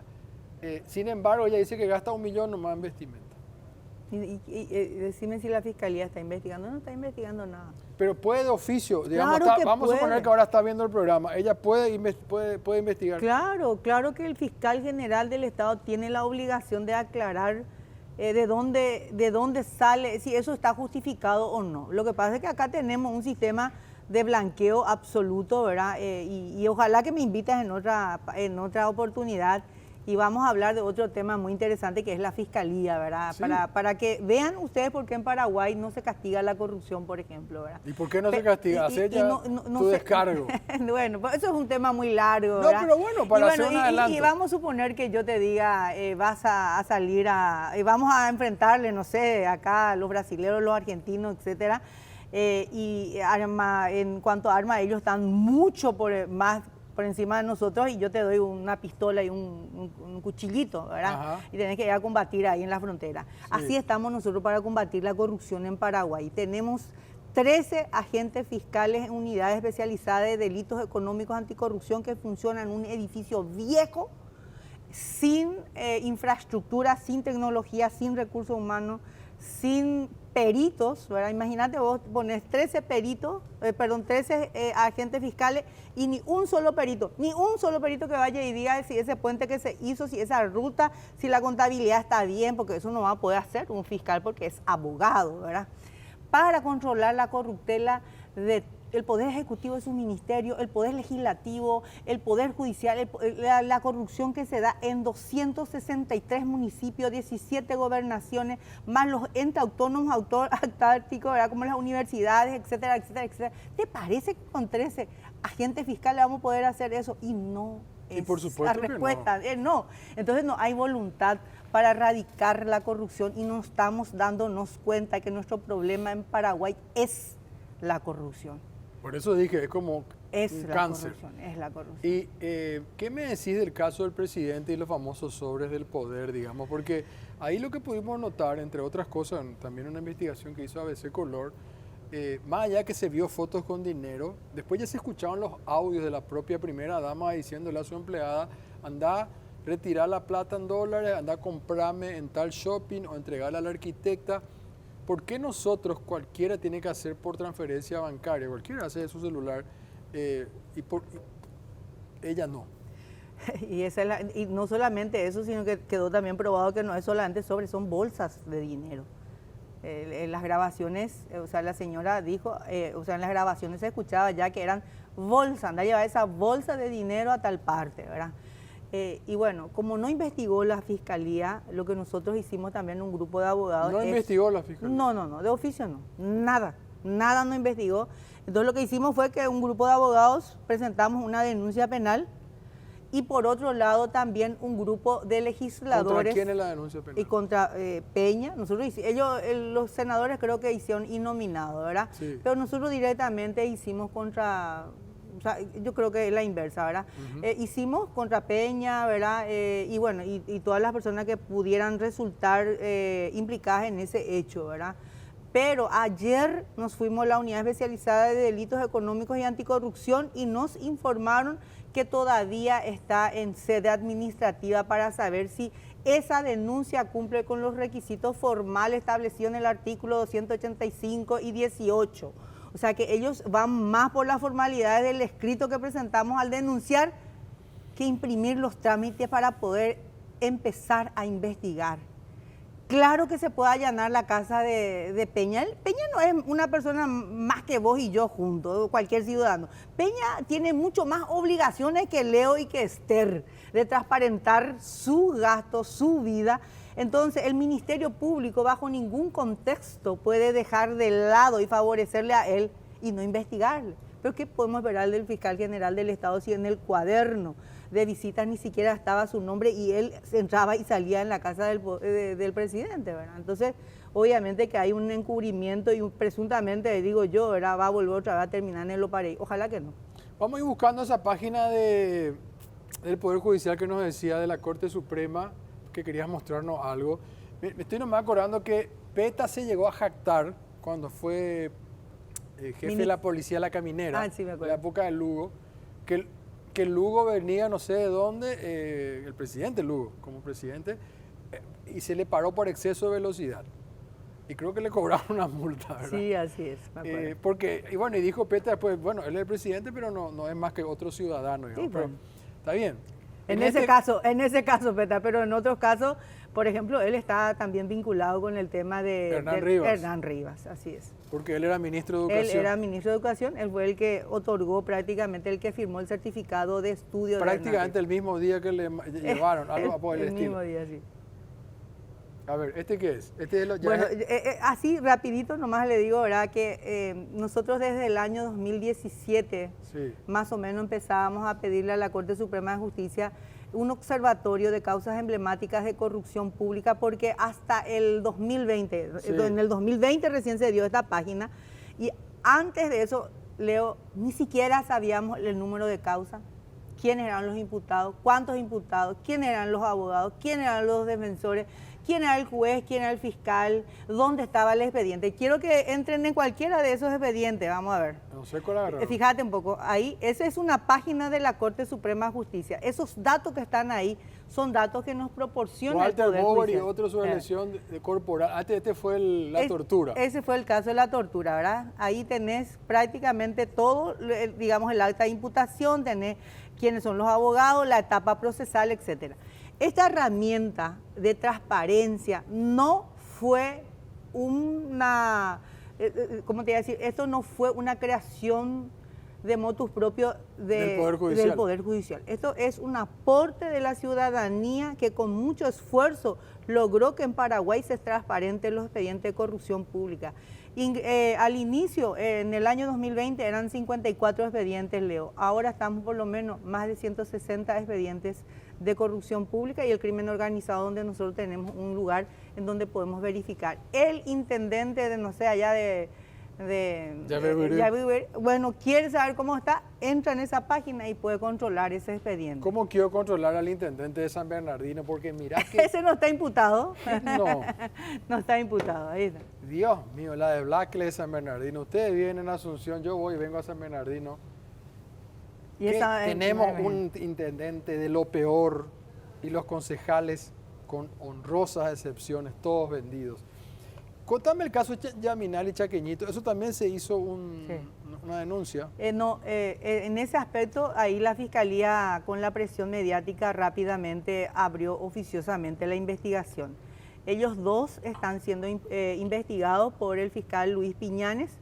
Sin embargo, ella dice que gasta 1 millón nomás en vestimenta. Y decime si la fiscalía está investigando. No está investigando nada. Pero puede de oficio, digamos, Claro vamos puede. a suponer que ahora está viendo el programa. Ella puede investigar. Claro que el fiscal general del Estado tiene la obligación de aclarar de dónde sale, si eso está justificado o no. Lo que pasa es que acá tenemos un sistema de blanqueo absoluto, ¿verdad? Y ojalá que me invites en otra oportunidad y vamos a hablar de otro tema muy interesante que es la fiscalía, ¿verdad? Sí. Para que vean ustedes por qué en Paraguay no se castiga la corrupción, por ejemplo, ¿verdad? ¿Y por qué no se castiga? Hacer ya tu descargo. Bueno, pues eso es un tema muy largo, No, ¿verdad? pero bueno, para hacer un adelanto. Y vamos a suponer que yo te diga, vas a salir vamos a enfrentarle, no sé, acá los brasileños, los argentinos, etcétera, en cuanto a armas, ellos están mucho más por encima de nosotros y yo te doy una pistola y un cuchillito, ¿verdad? Ajá. Y tenés que ir a combatir ahí en la frontera. Sí. Así estamos nosotros para combatir la corrupción en Paraguay. Tenemos 13 agentes fiscales en unidades especializadas de delitos económicos anticorrupción que funcionan en un edificio viejo, sin infraestructura, sin tecnología, sin recursos humanos, sin peritos, ¿verdad? Imagínate vos pones 13 agentes fiscales y ni un solo perito que vaya y diga si ese puente que se hizo, si esa ruta, si la contabilidad está bien, porque eso no va a poder hacer un fiscal porque es abogado, ¿verdad? Para controlar la corruptela de el Poder Ejecutivo es un ministerio, el Poder Legislativo, el Poder Judicial, la corrupción que se da en 263 municipios, 17 gobernaciones, más los entes autónomos autárticos, ¿verdad? Como las universidades, etcétera, etcétera, etcétera. ¿Te parece que con 13 agentes fiscales vamos a poder hacer eso? Y no es Y por supuesto la que respuesta. No. Entonces no hay voluntad para erradicar la corrupción y no estamos dándonos cuenta que nuestro problema en Paraguay es la corrupción. Por eso dije, es como Es un la cáncer. corrupción, es la corrupción. ¿Y qué me decís del caso del presidente y los famosos sobres del poder, digamos? Porque ahí lo que pudimos notar, entre otras cosas, también una investigación que hizo ABC Color, más allá que se vio fotos con dinero, después ya se escuchaban los audios de la propia primera dama diciéndole a su empleada, anda, retirar la plata en dólares, anda, comprarme en tal shopping o entregarla a la arquitecta. ¿Por qué nosotros, cualquiera tiene que hacer por transferencia bancaria? Cualquiera hace de su celular ella no. Y no solamente eso, sino que quedó también probado que no es solamente sobre, son bolsas de dinero. En las grabaciones, o sea, la señora dijo, o sea, en las grabaciones se escuchaba ya que eran bolsas, anda a llevar esa bolsa de dinero a tal parte, ¿verdad? Y bueno, como no investigó la fiscalía, lo que nosotros hicimos también un grupo de abogados. ¿No investigó la fiscalía? No, de oficio no, nada no investigó. Entonces lo que hicimos fue que un grupo de abogados presentamos una denuncia penal y por otro lado también un grupo de legisladores. ¿Contra quién es la denuncia penal? Y contra Peña. Nosotros los senadores creo que hicieron innominado, ¿verdad? Sí. Pero nosotros directamente hicimos contra, o sea, yo creo que es la inversa, ¿verdad? Hicimos contra Peña, ¿verdad? Y bueno, y todas las personas que pudieran resultar implicadas en ese hecho, ¿verdad? Pero ayer nos fuimos a la Unidad Especializada de Delitos Económicos y Anticorrupción y nos informaron que todavía está en sede administrativa para saber si esa denuncia cumple con los requisitos formales establecidos en el artículo 285 y 18. O sea que ellos van más por las formalidades del escrito que presentamos al denunciar que imprimir los trámites para poder empezar a investigar. Claro que se puede allanar la casa de Peña. Peña no es una persona más que vos y yo juntos, cualquier ciudadano. Peña tiene mucho más obligaciones que Leo y que Esther de transparentar su gasto, su vida. Entonces, el Ministerio Público bajo ningún contexto puede dejar de lado y favorecerle a él y no investigarle. Pero ¿qué podemos esperar del fiscal general del Estado si en el cuaderno de visitas ni siquiera estaba su nombre y él entraba y salía en la casa del presidente, ¿verdad? Entonces, obviamente que hay un encubrimiento y presuntamente, digo yo, ¿verdad? Va a volver otra vez a terminar en el Loparey. Ojalá que no. Vamos a ir buscando esa página del Poder Judicial que nos decía de la Corte Suprema, que querías mostrarnos algo. Me estoy nomás acordando que PETA se llegó a jactar cuando fue jefe de la policía de la Caminera, sí, me en acuerdo. la época de Lugo, que Lugo venía no sé de dónde, el presidente Lugo como presidente, y se le paró por exceso de velocidad. Y creo que le cobraron una multa, ¿verdad? Sí, así es, me acuerdo. Porque, y bueno, y dijo PETA después, bueno, él es el presidente, pero no es más que otro ciudadano, digamos, Sí, pero bueno. está bien. En ese caso, Peta, pero en otros casos, por ejemplo, él está también vinculado con el tema de Hernán Rivas, así es. Porque él era ministro de Educación. Él era ministro de Educación, él fue el que otorgó prácticamente, el que firmó el certificado de estudio. Prácticamente el mismo día que le llevaron, algo por el estilo. Mismo día, sí. A ver, ¿este qué es? Este es lo, ya Bueno, es- así rapidito nomás le digo, ¿verdad? Que nosotros desde el año 2017, Sí. más o menos empezábamos a pedirle a la Corte Suprema de Justicia un observatorio de causas emblemáticas de corrupción pública, porque hasta el 2020, Sí. en el 2020 recién se dio esta página, y antes de eso, Leo, ni siquiera sabíamos el número de causas, quiénes eran los imputados, cuántos imputados, quiénes eran los abogados, quiénes eran los defensores, quién era el juez, quién era el fiscal, dónde estaba el expediente. Quiero que entren en cualquiera de esos expedientes, vamos a ver. No sé cuál agarraron. Fíjate un poco, ahí, esa es una página de la Corte Suprema de Justicia. Esos datos que están ahí son datos que nos proporciona el Walter Poder Bober y Judicial. otro sobre lesión de corporal. Antes este fue la tortura. Ese fue el caso de la tortura, ¿verdad? Ahí tenés prácticamente todo, digamos, el acta de imputación, tenés quiénes son los abogados, la etapa procesal, etcétera. Esta herramienta de transparencia no fue una ¿cómo te iba a decir? Esto no fue una creación de motus propio Del Poder Judicial. del Poder Judicial. Esto es un aporte de la ciudadanía que con mucho esfuerzo logró que en Paraguay se transparenten los expedientes de corrupción pública. Al inicio, en el año 2020, eran 54 expedientes, Leo. Ahora estamos por lo menos más de 160 expedientes de corrupción pública y el crimen organizado, donde nosotros tenemos un lugar en donde podemos verificar. El intendente de, no sé, allá de Yabeburí, bueno, quiere saber cómo está, entra en esa página y puede controlar ese expediente. ¿Cómo quiero controlar al intendente de San Bernardino? Porque mira que... Ese no está imputado. No. No está imputado, ahí está. Dios mío, la de Blackley de San Bernardino. Ustedes vienen a Asunción, yo voy y vengo a San Bernardino. Y esa, tenemos un intendente de lo peor y los concejales con honrosas excepciones, todos vendidos. Contame el caso Yaminal y Chaqueñito, eso también se hizo una denuncia. En ese aspecto, ahí la Fiscalía, con la presión mediática, rápidamente abrió oficiosamente la investigación. Ellos dos están siendo investigados por el fiscal Luis Piñanes.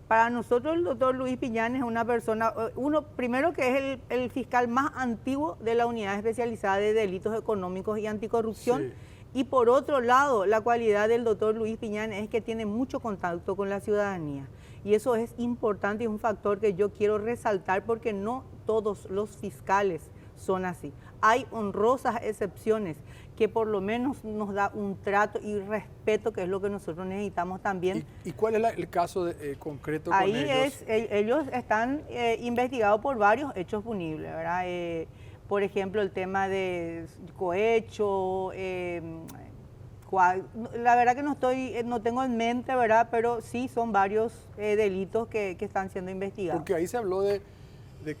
Para nosotros el doctor Luis Piñanes es una persona, primero que es el fiscal más antiguo de la Unidad Especializada de Delitos Económicos y Anticorrupción. Sí. Y por otro lado, la cualidad del doctor Luis Piñanes es que tiene mucho contacto con la ciudadanía. Y eso es importante y es un factor que yo quiero resaltar porque no todos los fiscales son así. Hay honrosas excepciones que por lo menos nos da un trato y respeto, que es lo que nosotros necesitamos también. ¿Y cuál es el caso concreto con Ahí ellos? Ellos están investigados por varios hechos punibles, ¿verdad? Por ejemplo, el tema de cohecho, la verdad que no tengo en mente, ¿verdad? Pero sí son varios delitos que están siendo investigados. Porque ahí se habló de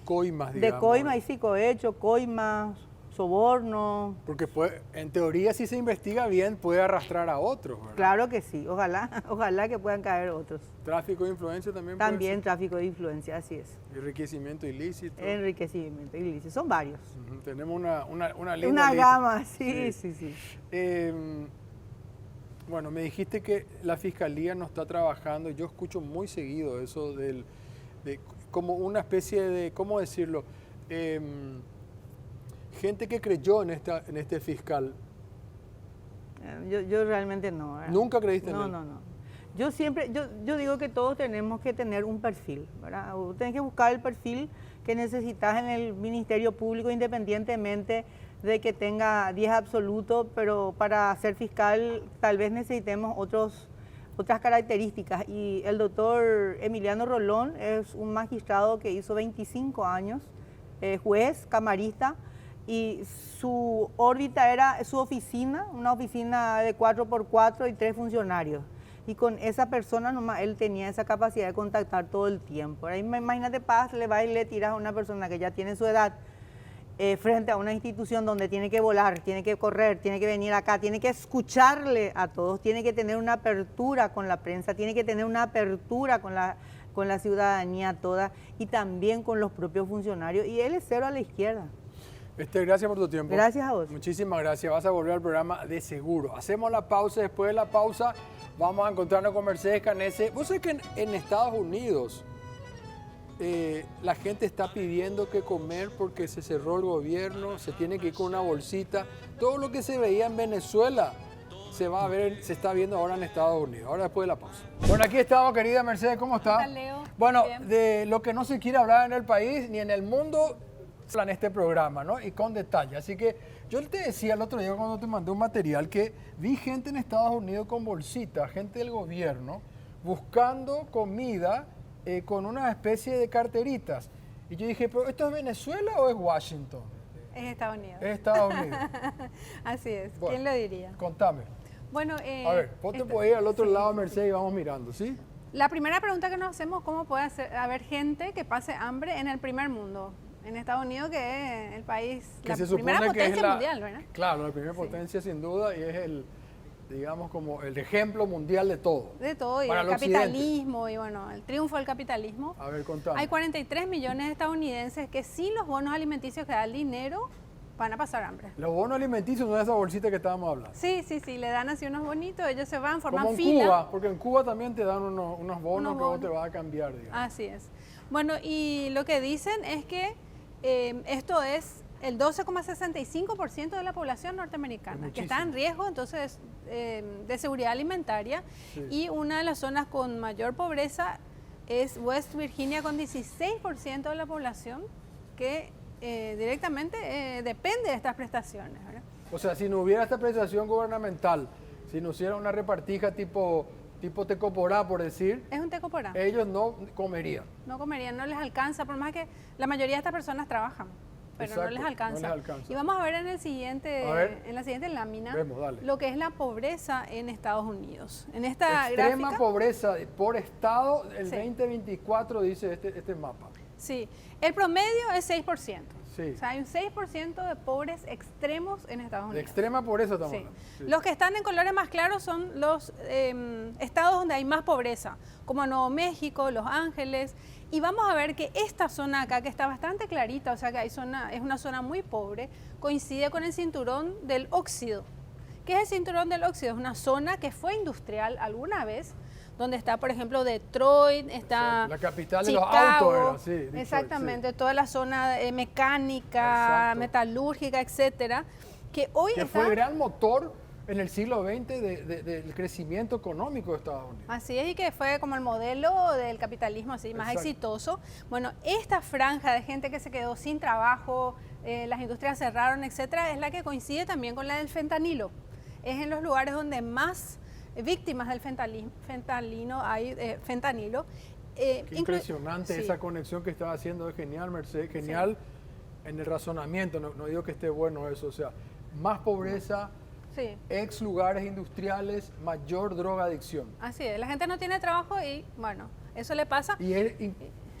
coimas, digamos. De coimas, y sí, cohecho, coimas, soborno. Porque en teoría, si se investiga bien, puede arrastrar a otros, ¿verdad? Claro que sí, ojalá que puedan caer otros. Tráfico de influencia también. También tráfico de influencia, así es. Enriquecimiento ilícito. Enriquecimiento ilícito, son varios. Tenemos una linda Una lista. gama, sí. Bueno, me dijiste que la Fiscalía no está trabajando. Yo escucho muy seguido eso de como una especie de, ¿cómo decirlo? Gente que creyó en este fiscal. Yo realmente no. ¿verdad? ¿Nunca creíste en él? No. Yo digo que todos tenemos que tener un perfil, ¿verdad? Tienes que buscar el perfil que necesitas en el Ministerio Público, independientemente de que tenga 10 absolutos, pero para ser fiscal tal vez necesitemos otras características. Y el doctor Emiliano Rolón es un magistrado que hizo 25 años, juez, camarista, y su órbita era su oficina, una oficina de 4x4 y 3 funcionarios. Y con esa persona nomás él tenía esa capacidad de contactar todo el tiempo. Ahí imagínate, le vas y le tiras a una persona que ya tiene su edad frente a una institución donde tiene que volar, tiene que correr, tiene que venir acá, tiene que escucharle a todos, tiene que tener una apertura con la prensa, tiene que tener una apertura con la ciudadanía toda y también con los propios funcionarios. Y él es cero a la izquierda. Gracias por tu tiempo. Gracias a vos. Muchísimas gracias. Vas a volver al programa de seguro. Hacemos la pausa. Después de la pausa vamos a encontrarnos con Mercedes Canese. Vos sabés que en Estados Unidos la gente está pidiendo que comer porque se cerró el gobierno, se tiene que ir con una bolsita. Todo lo que se veía en Venezuela se está viendo ahora en Estados Unidos. Ahora después de la pausa. Bueno, aquí estamos, querida Mercedes. ¿Cómo está? Hola, Leo. Bueno, Bien. de lo que no se quiere hablar en el país ni en el mundo en este programa, ¿no? Y con detalle. Así que yo te decía el otro día cuando te mandé un material que vi gente en Estados Unidos con bolsitas, gente del gobierno, buscando comida con una especie de carteritas. Y yo dije, ¿pero esto es Venezuela o es Washington? Es Estados Unidos. Es Estados Unidos. Así es. Bueno, ¿Quién lo diría? Contame. Bueno, A ver, vos te podés ir al otro lado, Mercedes, y vamos mirando, ¿sí? La primera pregunta que nos hacemos, ¿cómo puede haber gente que pase hambre en el primer mundo? En Estados Unidos, que es el país, Que la se primera supone que es potencia mundial, ¿verdad? Claro, la primera potencia sin duda y es digamos, como el ejemplo mundial de todo. De todo, y Para el el occidente. capitalismo, y bueno, el triunfo del capitalismo. A ver, contame. Hay 43 millones de estadounidenses que sin los bonos alimenticios que da el dinero van a pasar hambre. Los bonos alimenticios son esa bolsita que estábamos hablando. Sí, le dan así unos bonitos, ellos se van, forman Como en fila. Cuba, porque en Cuba también te dan unos bonos Unos que vos te bonos. vas a cambiar, digamos. Así es. Bueno, y lo que dicen es que esto es el 12,65% de la población norteamericana, Es que está en muchísimo. riesgo entonces de seguridad alimentaria. Sí. Y una de las zonas con mayor pobreza es West Virginia, con 16% de la población que directamente depende de estas prestaciones, ¿verdad? O sea, si no hubiera esta prestación gubernamental, si no hubiera una repartija tipo Tecoporá, por decir, Es un tecoporá. ellos no comerían. No comerían, no les alcanza, por más que la mayoría de estas personas trabajan, pero Exacto, no les alcanza. no les alcanza. Y vamos a ver en A ver. la siguiente lámina Vemos, dale. lo que es la pobreza en Estados Unidos. En esta Extrema gráfica, pobreza por estado, el Sí. 2024 dice este mapa. sí, el promedio es 6%. Sí. O sea, hay un 6% de pobres extremos en Estados De Unidos. extrema pobreza estamos Sí. hablando. Sí. Los que están en colores más claros son los estados donde hay más pobreza, como Nuevo México, Los Ángeles. Y vamos a ver que esta zona acá, que está bastante clarita, o sea que es una zona muy pobre, coincide con el cinturón del óxido. ¿Qué es el cinturón del óxido? Es una zona que fue industrial alguna vez, donde está, por ejemplo, Detroit, está La capital de Chicago, los autos era, sí. Detroit, exactamente, toda la zona mecánica, Exacto. metalúrgica, etcétera, que hoy Que está... fue el gran motor en el siglo XX del crecimiento económico de Estados Unidos. Así es, y que fue como el modelo del capitalismo así más Exacto. exitoso. Bueno, esta franja de gente que se quedó sin trabajo, las industrias cerraron, etcétera, es la que coincide también con la del fentanilo. Es en los lugares donde más víctimas del fentanilo hay. Qué impresionante Sí. esa conexión que estaba haciendo, es genial, Mercedes, genial en el razonamiento, no digo que esté bueno eso, o sea, más pobreza, Sí, ex lugares industriales, mayor drogadicción. así es. La gente no tiene trabajo y, bueno, eso le pasa. Y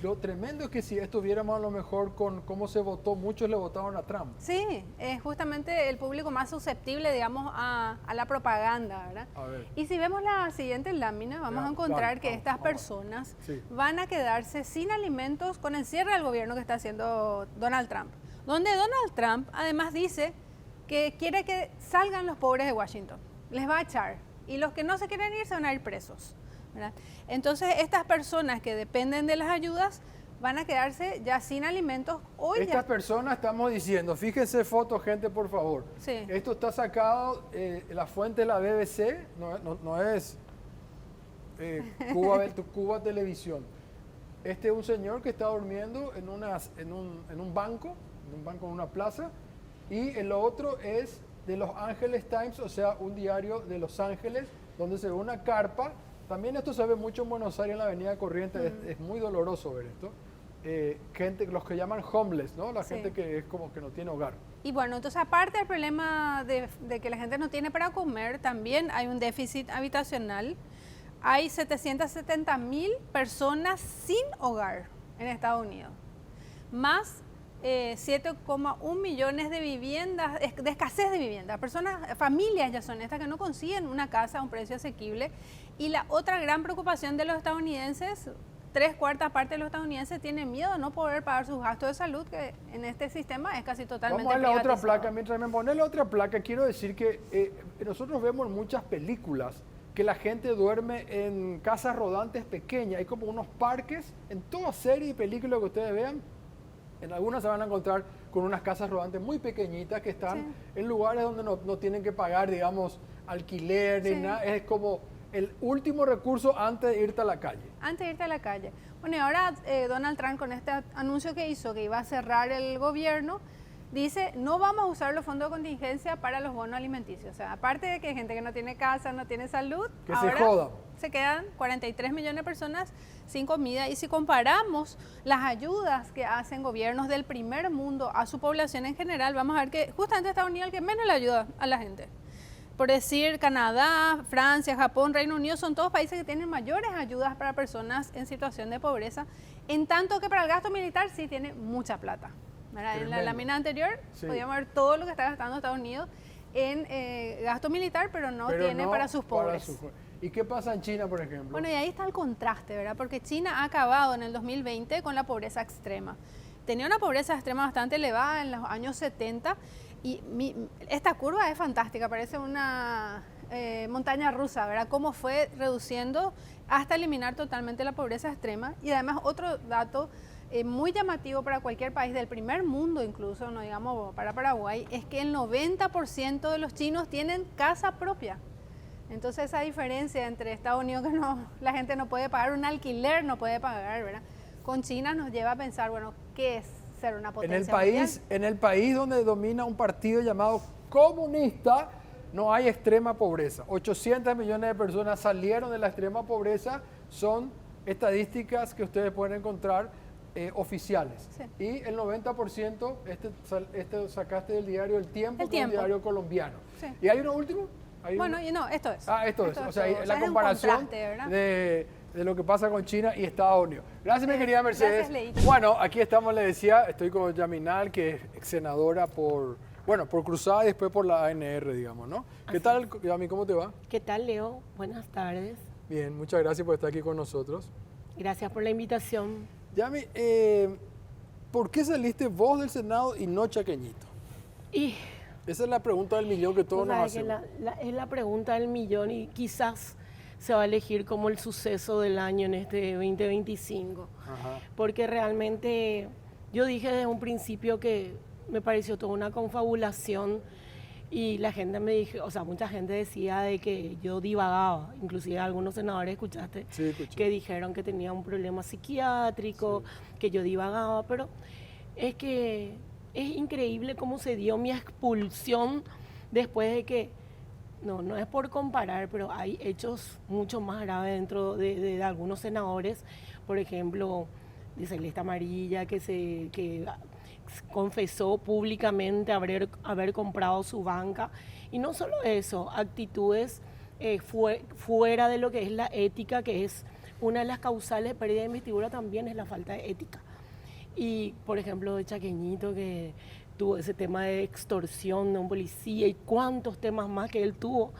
lo tremendo es que si esto viéramos a lo mejor con cómo se votó, muchos le votaron a Trump. Sí, es justamente el público más susceptible, digamos, a la propaganda, ¿verdad? A ver. Y si vemos la siguiente lámina, vamos Ya, a encontrar dale, que vamos, estas vamos. personas Sí. van a quedarse sin alimentos con el cierre del gobierno que está haciendo Donald Trump. Donde Donald Trump además dice que quiere que salgan los pobres de Washington, les va a echar. Y los que no se quieren ir se van a ir presos, ¿verdad? Entonces, estas personas que dependen de las ayudas van a quedarse ya sin alimentos. Hoy Estas ya... personas estamos diciendo, fíjense fotos, gente, por favor. Sí. Esto está sacado, la fuente de la BBC, no es Cuba Televisión. Este es un señor que está durmiendo en un banco en una plaza, y el otro es de Los Angeles Times, o sea, un diario de Los Ángeles, donde se ve una carpa. También esto se ve mucho en Buenos Aires, en la Avenida Corrientes, es muy doloroso ver esto. Gente, los que llaman homeless, ¿no? La Sí. gente que es como que no tiene hogar. Y bueno, entonces aparte del problema de que la gente no tiene para comer, también hay un déficit habitacional. Hay 770,000 personas sin hogar en Estados Unidos, más 7,1 millones de viviendas, de escasez de viviendas. Personas, familias ya son estas que no consiguen una casa a un precio asequible. Y la otra gran preocupación de los estadounidenses, 3/4 parte de los estadounidenses tienen miedo de no poder pagar sus gastos de salud, que en este sistema es casi totalmente Vamos a ver la otra privatizado. placa. Mientras me pones la otra placa, quiero decir que nosotros vemos en muchas películas que la gente duerme en casas rodantes pequeñas. Hay como unos parques, en toda serie y película que ustedes vean, en algunas se van a encontrar con unas casas rodantes muy pequeñitas que están en lugares donde no tienen que pagar, digamos, alquiler ni Sí. nada. Es como el último recurso antes de irte a la calle. Antes de irte a la calle. Bueno, y ahora Donald Trump, con este anuncio que hizo, que iba a cerrar el gobierno, dice, no vamos a usar los fondos de contingencia para los bonos alimenticios. O sea, aparte de que hay gente que no tiene casa, no tiene salud, Que se ahora jodan. se quedan 43 millones de personas sin comida. Y si comparamos las ayudas que hacen gobiernos del primer mundo a su población en general, vamos a ver que justamente Estados Unidos es el que menos le ayuda a la gente. Por decir, Canadá, Francia, Japón, Reino Unido, son todos países que tienen mayores ayudas para personas en situación de pobreza, en tanto que para el gasto militar sí tiene mucha plata, ¿verdad? En la Tremendo. lámina anterior Sí. podíamos ver todo lo que está gastando Estados Unidos en gasto militar, pero no tiene no para sus pobres. ¿Y qué pasa en China, por ejemplo? Bueno, y ahí está el contraste, ¿verdad? Porque China ha acabado en el 2020 con la pobreza extrema. Tenía una pobreza extrema bastante elevada en los años 70. Y esta curva es fantástica, parece una montaña rusa, ¿verdad? Cómo fue reduciendo hasta eliminar totalmente la pobreza extrema. Y además otro dato muy llamativo para cualquier país del primer mundo, incluso, no digamos para Paraguay, es que el 90% de los chinos tienen casa propia. Entonces esa diferencia entre Estados Unidos, que la gente no puede pagar un alquiler, no puede pagar, ¿verdad? Con China nos lleva a pensar, bueno, ¿qué es ser una potencia mundial? En el país donde domina un partido llamado comunista, no hay extrema pobreza. 800 millones de personas salieron de la extrema pobreza, son estadísticas que ustedes pueden encontrar oficiales. Sí. Y el 90%, este sacaste del diario El Tiempo, El que es un Tiempo. diario colombiano. Sí. ¿Y hay uno último? Bueno, y no, esto es. Esto es. O sea, todo. la Es un comparación contraste, ¿verdad? de lo que pasa con China y Estados Unidos. Gracias, mi querida Mercedes. Gracias, Leito. Bueno, aquí estamos, le decía, estoy con Yaminal, que es ex senadora por Cruzada y después por la ANR, digamos, ¿no? ¿Qué tal, Yami? ¿Cómo te va? ¿Qué tal, Leo? Buenas tardes. Bien, muchas gracias por estar aquí con nosotros. Gracias por la invitación. Yami, ¿por qué saliste vos del Senado y no Chaqueñito? Y Esa es la pregunta del millón que todos vos nos sabés que hacemos. es la pregunta del millón y quizás se va a elegir como el suceso del año en este 2025. Ajá. Porque realmente yo dije desde un principio que me pareció toda una confabulación y la gente me dijo, o sea, mucha gente decía de que yo divagaba, inclusive algunos senadores, escuchaste, Sí, escuché. que dijeron que tenía un problema psiquiátrico, que yo divagaba, pero es que es increíble cómo se dio mi expulsión después de que, no es por comparar, pero hay hechos mucho más graves dentro de algunos senadores, por ejemplo, de Celeste Amarilla, que confesó públicamente haber comprado su banca. Y no solo eso, actitudes fuera de lo que es la ética, que es una de las causales de pérdida de investidura, también es la falta de ética. Y, por ejemplo, de Chaqueñito, que tuvo ese tema de extorsión de un policía y cuántos temas más que él tuvo,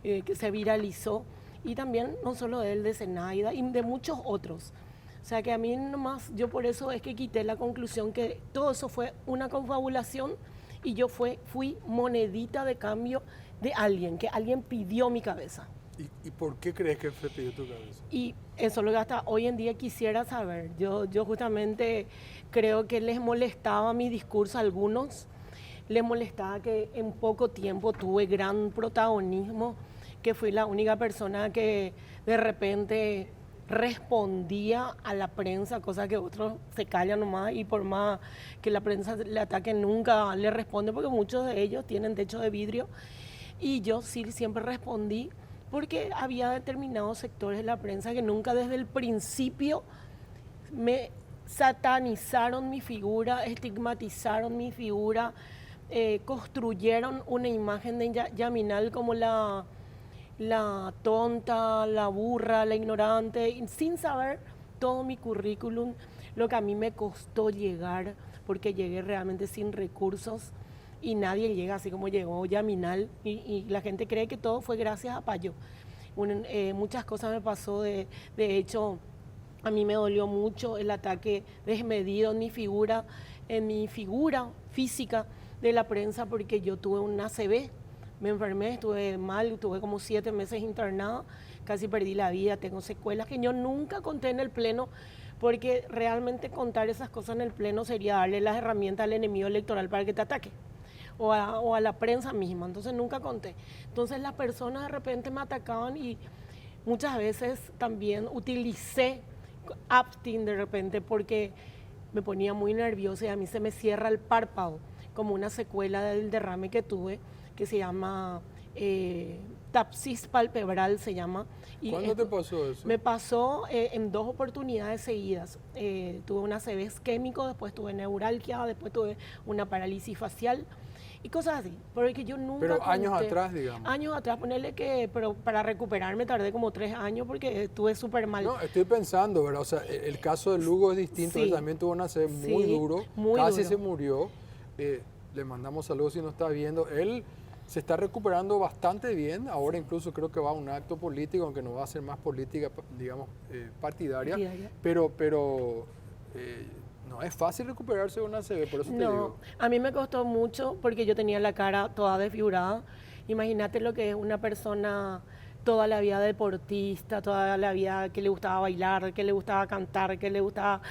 que se viralizó. Y también, no solo de él, de Zenaida y de muchos otros. O sea que a mí nomás, yo por eso es que quité la conclusión que todo eso fue una confabulación y yo fui monedita de cambio de alguien, que alguien pidió mi cabeza. ¿Y por qué crees que se pidió tu cabeza? Y eso es lo que hasta hoy en día quisiera saber. Yo justamente creo que les molestaba mi discurso a algunos, les molestaba que en poco tiempo tuve gran protagonismo, que fui la única persona que de repente respondía a la prensa, cosa que otros se callan nomás y por más que la prensa le ataque nunca le responde porque muchos de ellos tienen techo de vidrio y yo sí siempre respondí porque había determinados sectores de la prensa que nunca desde el principio me satanizaron mi figura, estigmatizaron mi figura, construyeron una imagen de Yaminal como la tonta, la burra, la ignorante, sin saber todo mi currículum, lo que a mí me costó llegar, porque llegué realmente sin recursos y nadie llega así como llegó Yaminal y la gente cree que todo fue gracias a Payo. Muchas cosas me pasó, de hecho a mí me dolió mucho el ataque desmedido en mi figura física de la prensa porque yo tuve un ACV. Me enfermé, estuve mal, tuve como 7 meses internada, casi perdí la vida, tengo secuelas que yo nunca conté en el pleno, porque realmente contar esas cosas en el pleno sería darle las herramientas al enemigo electoral para que te ataque, o a la prensa misma, entonces nunca conté. Entonces las personas de repente me atacaban y muchas veces también utilicé Aptin de repente porque me ponía muy nerviosa y a mí se me cierra el párpado, como una secuela del derrame que tuve, que se llama tapsis palpebral, se llama. Y ¿Cuándo te pasó eso? Me pasó en 2 oportunidades seguidas. Tuve un ACV isquémico, después tuve neuralgia, después tuve una parálisis facial y cosas así. Porque yo nunca Pero años conté. atrás, digamos. Años atrás, ponerle que, pero para recuperarme tardé como 3 años porque estuve súper mal. No, estoy pensando, ¿verdad? O sea, el caso de Lugo es distinto, Sí. él también tuvo un ACV muy Sí, duro, muy casi duro. se murió. Le mandamos saludos si nos está viendo. Él se está recuperando bastante bien, ahora incluso creo que va a un acto político, aunque no va a ser más política, digamos, partidaria. Partidaria. Pero No es fácil recuperarse de una ACV, por eso te No, digo. a mí me costó mucho porque yo tenía la cara toda desfigurada. Imagínate lo que es una persona toda la vida deportista, toda la vida que le gustaba bailar, que le gustaba cantar, que le gustaba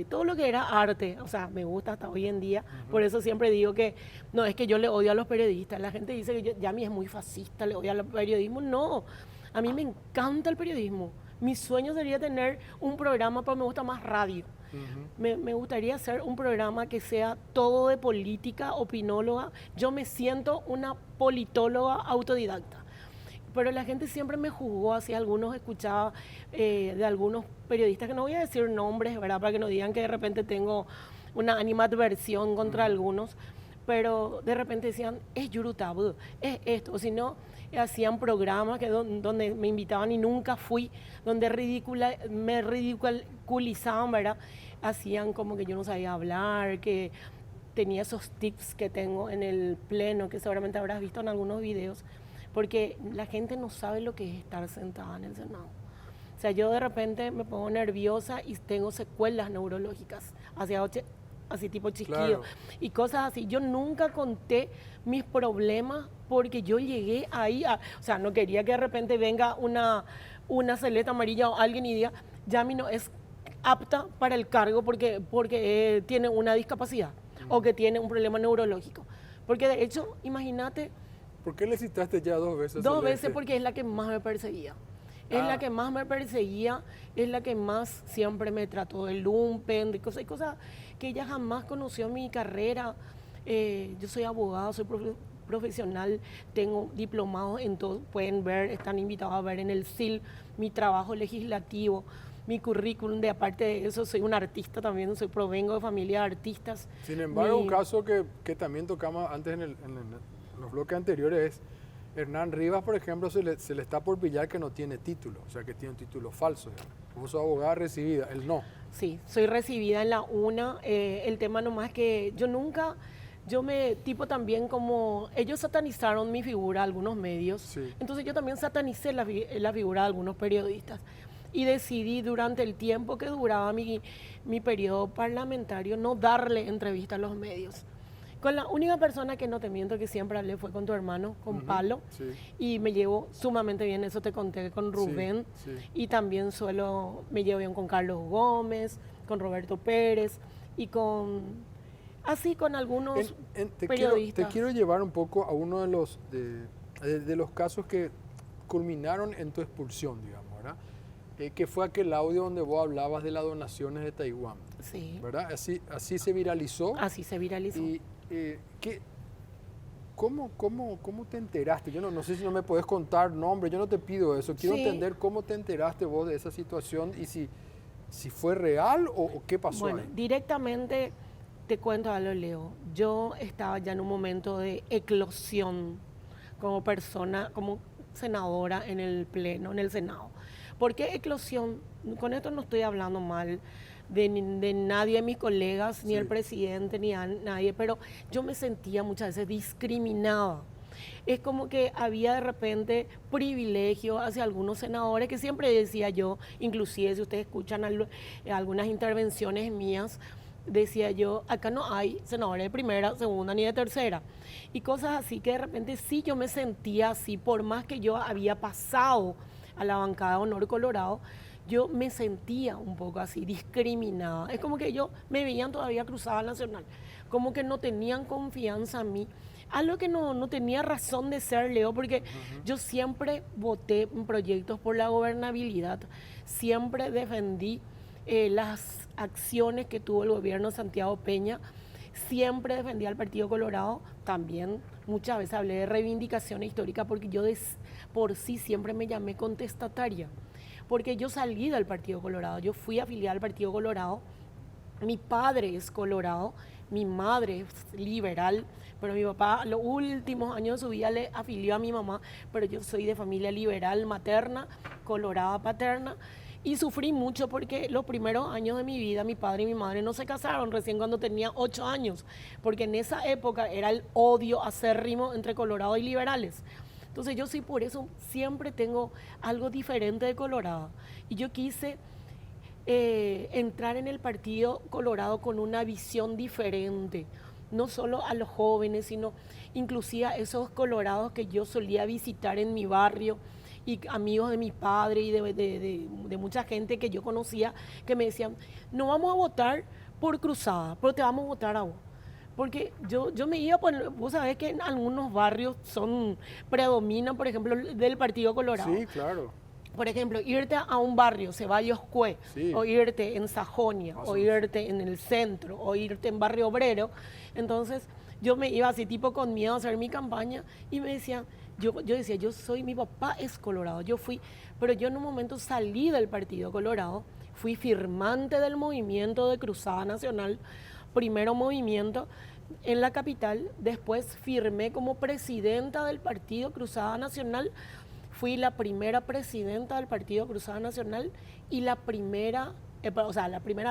todo lo que era arte. O sea, me gusta hasta hoy en día. Por eso siempre digo que no es que yo le odio a los periodistas. La gente dice que Yami es muy fascista, le odia al periodismo. No, a mí me encanta el periodismo. Mi sueño sería tener un programa, pero me gusta más radio. Me gustaría hacer un programa que sea todo de política, opinóloga. Yo me siento una politóloga autodidacta. Pero la gente siempre me juzgó, así algunos escuchaba de algunos periodistas, que no voy a decir nombres, ¿verdad? Para que no digan que de repente tengo una animadversión contra algunos, pero de repente decían, es Yurutabu, es esto, o si no, hacían programas donde me invitaban y nunca fui, donde me ridiculizaban, ¿verdad? Hacían como que yo no sabía hablar, que tenía esos tics que tengo en el pleno, que seguramente habrás visto en algunos videos, porque la gente no sabe lo que es estar sentada en el Senado. O sea, yo de repente me pongo nerviosa y tengo secuelas neurológicas, así tipo chisquido, Claro. y cosas así. Yo nunca conté mis problemas porque yo llegué ahí, o sea, no quería que de repente venga una celeste amarilla o alguien y diga, Yami no es apta para el cargo porque tiene una discapacidad o que tiene un problema neurológico. Porque de hecho, imagínate, ¿Por qué le citaste ya 2 veces? dos Celeste? veces porque es la que más me perseguía. Es la que más me perseguía, es la que más siempre me trató de lumpen, de cosas que ella jamás conoció en mi carrera. Yo soy abogado, soy profesional, tengo diplomados en todo, pueden ver, están invitados a ver en el SIL mi trabajo legislativo, mi currículum, de aparte de eso soy un artista también, provengo de familia de artistas. Sin embargo, Mi- un caso que también tocamos antes en los bloques anteriores es Hernán Rivas, por ejemplo, se le está por pillar que no tiene título, o sea, que tiene un título falso. Digamos. Vos sos abogada recibida, él no. Sí, soy recibida en la UNA. El tema nomás que tipo también como, ellos satanizaron mi figura, algunos medios, Sí. entonces yo también satanicé la figura de algunos periodistas y decidí durante el tiempo que duraba mi periodo parlamentario no darle entrevista a los medios. Con la única persona que no te miento que siempre hablé fue con tu hermano, con Palo, Sí. y me llevo sumamente bien, eso te conté con Rubén, sí. y también me llevo bien con Carlos Gómez, con Roberto Pérez, y con algunos periodistas. Te quiero llevar un poco a uno de los casos que culminaron en tu expulsión, digamos, ¿verdad? Que fue aquel audio donde vos hablabas de las donaciones de Taiwán, Sí, ¿verdad? Así se viralizó. así se viralizó. Y, ¿cómo te enteraste? Yo no sé si no me podés contar nombre, yo no te pido eso. Quiero Sí. entender cómo te enteraste vos de esa situación y si fue real o qué pasó Bueno, ahí. directamente te cuento algo, Leo. Yo estaba ya en un momento de eclosión como persona, como senadora en el Pleno, en el Senado. ¿Por qué eclosión? Con esto no estoy hablando mal de nadie de mis colegas, ni Sí. el presidente, ni a nadie, pero yo me sentía muchas veces discriminada. Es como que había de repente privilegio hacia algunos senadores, que siempre decía yo, inclusive si ustedes escuchan algunas intervenciones mías, decía yo, acá no hay senadores de primera, segunda ni de tercera. Y cosas así que de repente sí yo me sentía así, por más que yo había pasado a la bancada de Honor Colorado, yo me sentía un poco así, discriminada. Es como que yo me veían todavía cruzada nacional, como que no tenían confianza en mí. Algo que no tenía razón de ser, Leo, porque yo siempre voté en proyectos por la gobernabilidad, siempre defendí las acciones que tuvo el gobierno de Santiago Peña, siempre defendí al Partido Colorado, también muchas veces hablé de reivindicación histórica porque yo por sí siempre me llamé contestataria, porque yo salí del Partido Colorado, yo fui afiliada al Partido Colorado, mi padre es colorado, mi madre es liberal, pero mi papá los últimos años de su vida le afilió a mi mamá, pero yo soy de familia liberal materna, colorada paterna, y sufrí mucho porque los primeros años de mi vida mi padre y mi madre no se casaron recién cuando tenía 8 años, porque en esa época era el odio acérrimo entre colorados y liberales. Entonces yo sí, por eso siempre tengo algo diferente de colorada. Y yo quise entrar en el Partido Colorado con una visión diferente, no solo a los jóvenes, sino inclusive a esos colorados que yo solía visitar en mi barrio, y amigos de mi padre y de mucha gente que yo conocía, que me decían, no vamos a votar por Cruzada, pero te vamos a votar a vos. Porque yo me iba por, vos sabés que en algunos barrios predominan, por ejemplo, del Partido Colorado. Sí, claro. Por ejemplo, irte a un barrio, Ceballos Cue, Sí. o irte en Sajonia, o irte en el centro, o irte en Barrio Obrero. Entonces, yo me iba así tipo con miedo a hacer mi campaña y me decían, yo decía, mi papá es colorado, yo fui, pero yo en un momento salí del Partido Colorado, fui firmante del movimiento de Cruzada Nacional, primero movimiento en la capital, después firmé como presidenta del Partido Cruzada Nacional, fui la primera presidenta del Partido Cruzada Nacional y la primera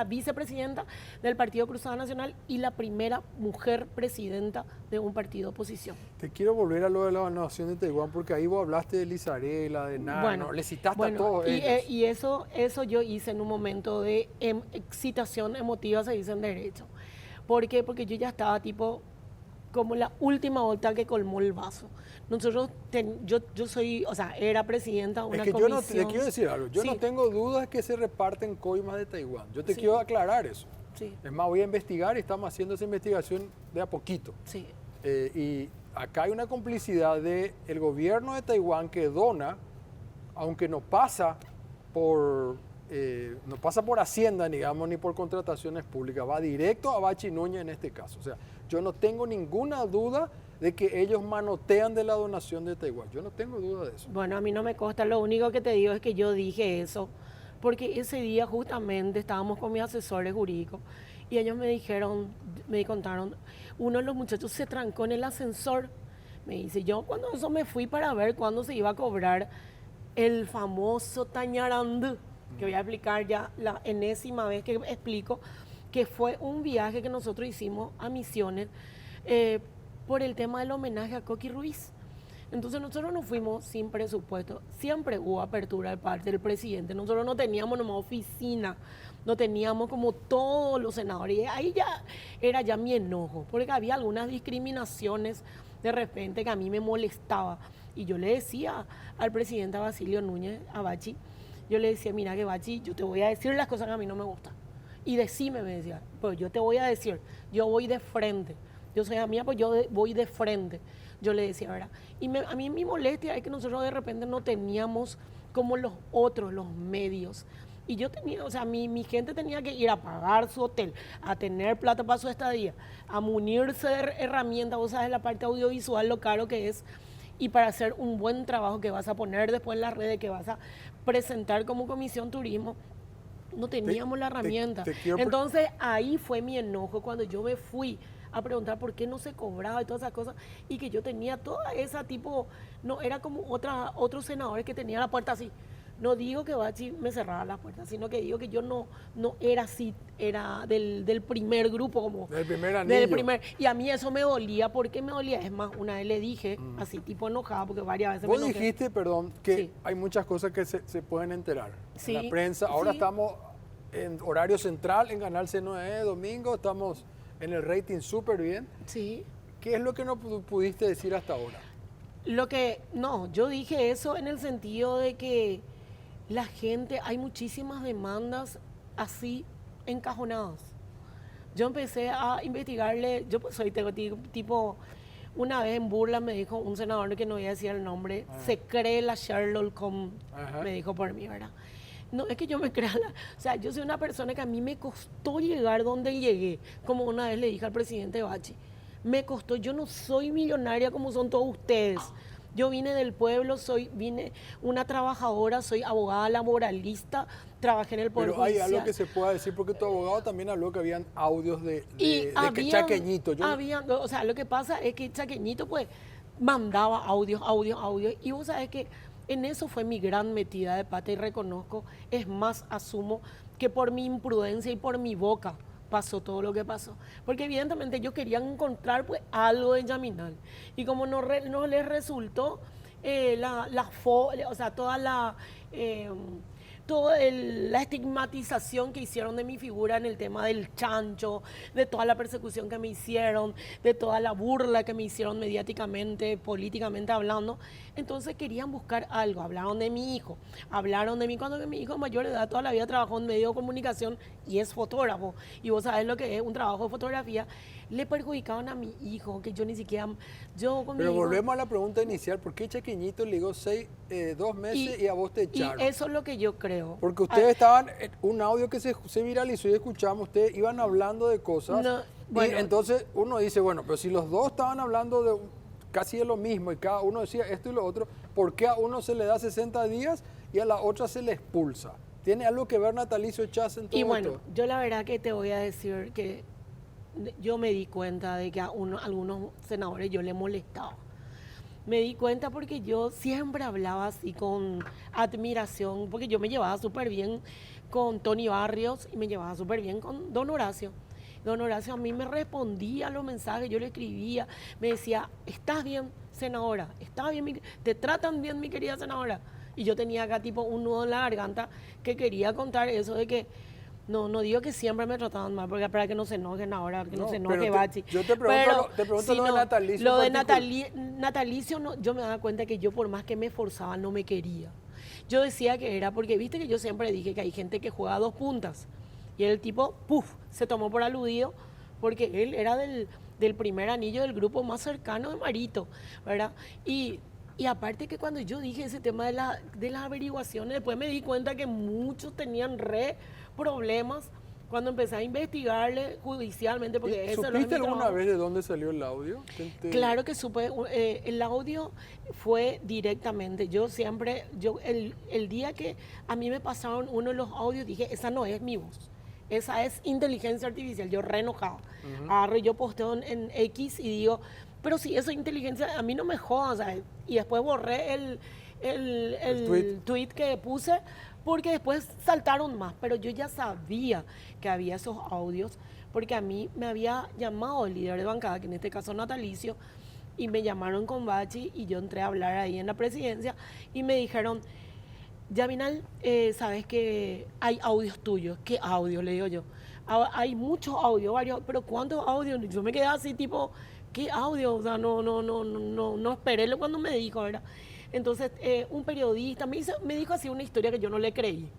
vicepresidenta del Partido Cruzada Nacional y la primera mujer presidenta de un partido oposición. Te quiero volver a lo de la nación de Taiwán, porque ahí vos hablaste de Lizarela, de Nano, le citaste a todos ellos. Y eso yo hice en un momento de excitación emotiva, se dice en derecho. ¿Por qué? Porque yo ya estaba tipo como la última vuelta que colmó el vaso. Nosotros, yo soy, era presidenta de una comisión. Yo no, te quiero decir algo, yo Sí. no tengo dudas que se reparten coimas de Taiwán. Yo te Sí. quiero aclarar eso. Sí, Es más, voy a investigar y estamos haciendo esa investigación de a poquito. sí. Y acá hay una complicidad del gobierno de Taiwán que dona, aunque no pasa por Hacienda, digamos, ni por contrataciones públicas, va directo a Bachi Núñez en este caso. O sea, yo no tengo ninguna duda de que ellos manotean de la donación de Taiwán. Yo no tengo duda de eso. Bueno, a mí no me consta, lo único que te digo es que yo dije eso, porque ese día justamente estábamos con mis asesores jurídicos y ellos me contaron, uno de los muchachos se trancó en el ascensor, me dice, yo cuando eso me fui para ver cuándo se iba a cobrar el famoso Tañarandú, que voy a explicar ya la enésima vez que explico, que fue un viaje que nosotros hicimos a Misiones por el tema del homenaje a Coqui Ruiz. Entonces nosotros nos fuimos sin presupuesto, siempre hubo apertura de parte del presidente, nosotros no teníamos nomás oficina, no teníamos como todos los senadores, y ahí ya era ya mi enojo, porque había algunas discriminaciones de repente que a mí me molestaba, y yo le decía al presidente Basilio Núñez, a Bachi, yo le decía, mira que Bachi, yo te voy a decir las cosas que a mí no me gustan, y decime, me decía, pues yo te voy a decir, yo voy de frente, yo soy amiga, pues yo voy de frente. Yo le decía, ¿verdad? Y a mí mi molestia es que nosotros de repente no teníamos como los otros, los medios. Y yo tenía, mi gente tenía que ir a pagar su hotel, a tener plata para su estadía, a munirse de herramientas, vos sabes, la parte audiovisual, lo caro que es, y para hacer un buen trabajo que vas a poner después en las redes, que vas a presentar como Comisión Turismo. No teníamos la herramienta. Entonces ahí fue mi enojo cuando yo me fui a preguntar por qué no se cobraba y todas esas cosas, y que yo tenía toda esa tipo, no era como otros senadores que tenían la puerta así. No digo que Bachi me cerrara la puerta, sino que digo que yo no era así, era del primer grupo, como del primer anillo. Y a mí eso me dolía. ¿Por qué me dolía? Es más, una vez le dije, así tipo enojada, porque varias veces Vos me enojé. dijiste, perdón, que Sí. hay muchas cosas que se pueden enterar Sí, en la prensa. Ahora sí. estamos en horario central, en Canal C9, domingo, estamos en el rating súper bien. Sí. ¿Qué es lo que no pudiste decir hasta ahora? Yo dije eso en el sentido de que la gente, hay muchísimas demandas así encajonadas. Yo empecé a investigarle, yo pues tengo tipo, una vez en burla me dijo un senador que no voy a decir el nombre, se cree la Sherlock Holmes, me dijo por mí, ¿verdad? No, es que yo me crea, yo soy una persona que a mí me costó llegar donde llegué, como una vez le dije al presidente Bachi, me costó, yo no soy millonaria como son todos ustedes, yo vine del pueblo, vine una trabajadora, soy abogada laboralista, trabajé en el Poder Pero hay Judicial. algo que se pueda decir, porque tu abogado también habló que habían audios de habían- Chaqueñito. lo que pasa es que Chaqueñito pues mandaba audios, y vos sabés que en eso fue mi gran metida de pata, y reconozco, es más, asumo que por mi imprudencia y por mi boca pasó todo lo que pasó. Porque evidentemente yo quería encontrar pues algo de Yaminal, y como no les resultó toda la toda la estigmatización que hicieron de mi figura en el tema del chancho, de toda la persecución que me hicieron, de toda la burla que me hicieron mediáticamente, políticamente hablando. Entonces querían buscar algo. Hablaron de mi hijo, hablaron de mí cuando mi hijo mayor de edad toda la vida trabajó en medio de comunicación y es fotógrafo. Y vos sabés lo que es un trabajo de fotografía. Le perjudicaban a mi hijo, que yo ni siquiera... Pero volvemos a la pregunta inicial. ¿Por qué Chaqueñito le digo 2 meses y a vos te echaron? Y eso es lo que yo creo. Porque ustedes estaban, un audio que se viralizó y escuchamos, ustedes iban hablando de cosas. No, bueno. Y entonces uno dice, bueno, pero si los dos estaban hablando de casi de lo mismo y cada uno decía esto y lo otro, ¿por qué a uno se le da 60 días y a la otra se le expulsa? ¿Tiene algo que ver Natalicio Chas en todo Y bueno, esto? yo la verdad que te voy a decir que yo me di cuenta de que a algunos senadores yo le molestaba. Me di cuenta porque yo siempre hablaba así con admiración, porque yo me llevaba súper bien con Tony Barrios y me llevaba súper bien con Don Horacio. Don Horacio a mí me respondía a los mensajes, yo le escribía, me decía, ¿estás bien, senadora? ¿Estás bien? ¿Te tratan bien, mi querida senadora? Y yo tenía acá tipo un nudo en la garganta que quería contar eso de que no digo que siempre me trataban mal, porque para que no se enojen ahora, que no se enoje Bachi. Yo te pregunto lo de Natalicio. Lo de Natalicio, no, yo me daba cuenta que yo por más que me esforzaba no me quería. Yo decía que era porque, viste que yo siempre dije que hay gente que juega a 2 puntas. Y el tipo, se tomó por aludido, porque él era del primer anillo del grupo más cercano de Marito, ¿verdad? Y aparte que cuando yo dije ese tema de las averiguaciones, después me di cuenta que muchos tenían problemas cuando empecé a investigarle judicialmente. Porque ¿Supiste alguna vez de dónde salió el audio? Claro que supe. El audio fue directamente. Yo siempre, el día que a mí me pasaron uno de los audios, dije, esa no es mi voz. Esa es inteligencia artificial. Yo re enojada. Agarro, yo posteo en X y digo, pero si eso es inteligencia, a mí no me jodas, ¿sabes? Y después borré el tweet que puse, porque después saltaron más. Pero yo ya sabía que había esos audios, porque a mí me había llamado el líder de bancada, que en este caso Natalicio, y me llamaron con Bachi, y yo entré a hablar ahí en la presidencia, y me dijeron, Yaminal, sabes que hay audios tuyos. ¿Qué audio? Le digo yo. Hay muchos audios, varios, pero ¿cuántos audios? Yo me quedé así tipo, ¿qué audio? O sea, no esperé cuando me dijo, ¿verdad? Entonces, un periodista me dijo así una historia que yo no le creí.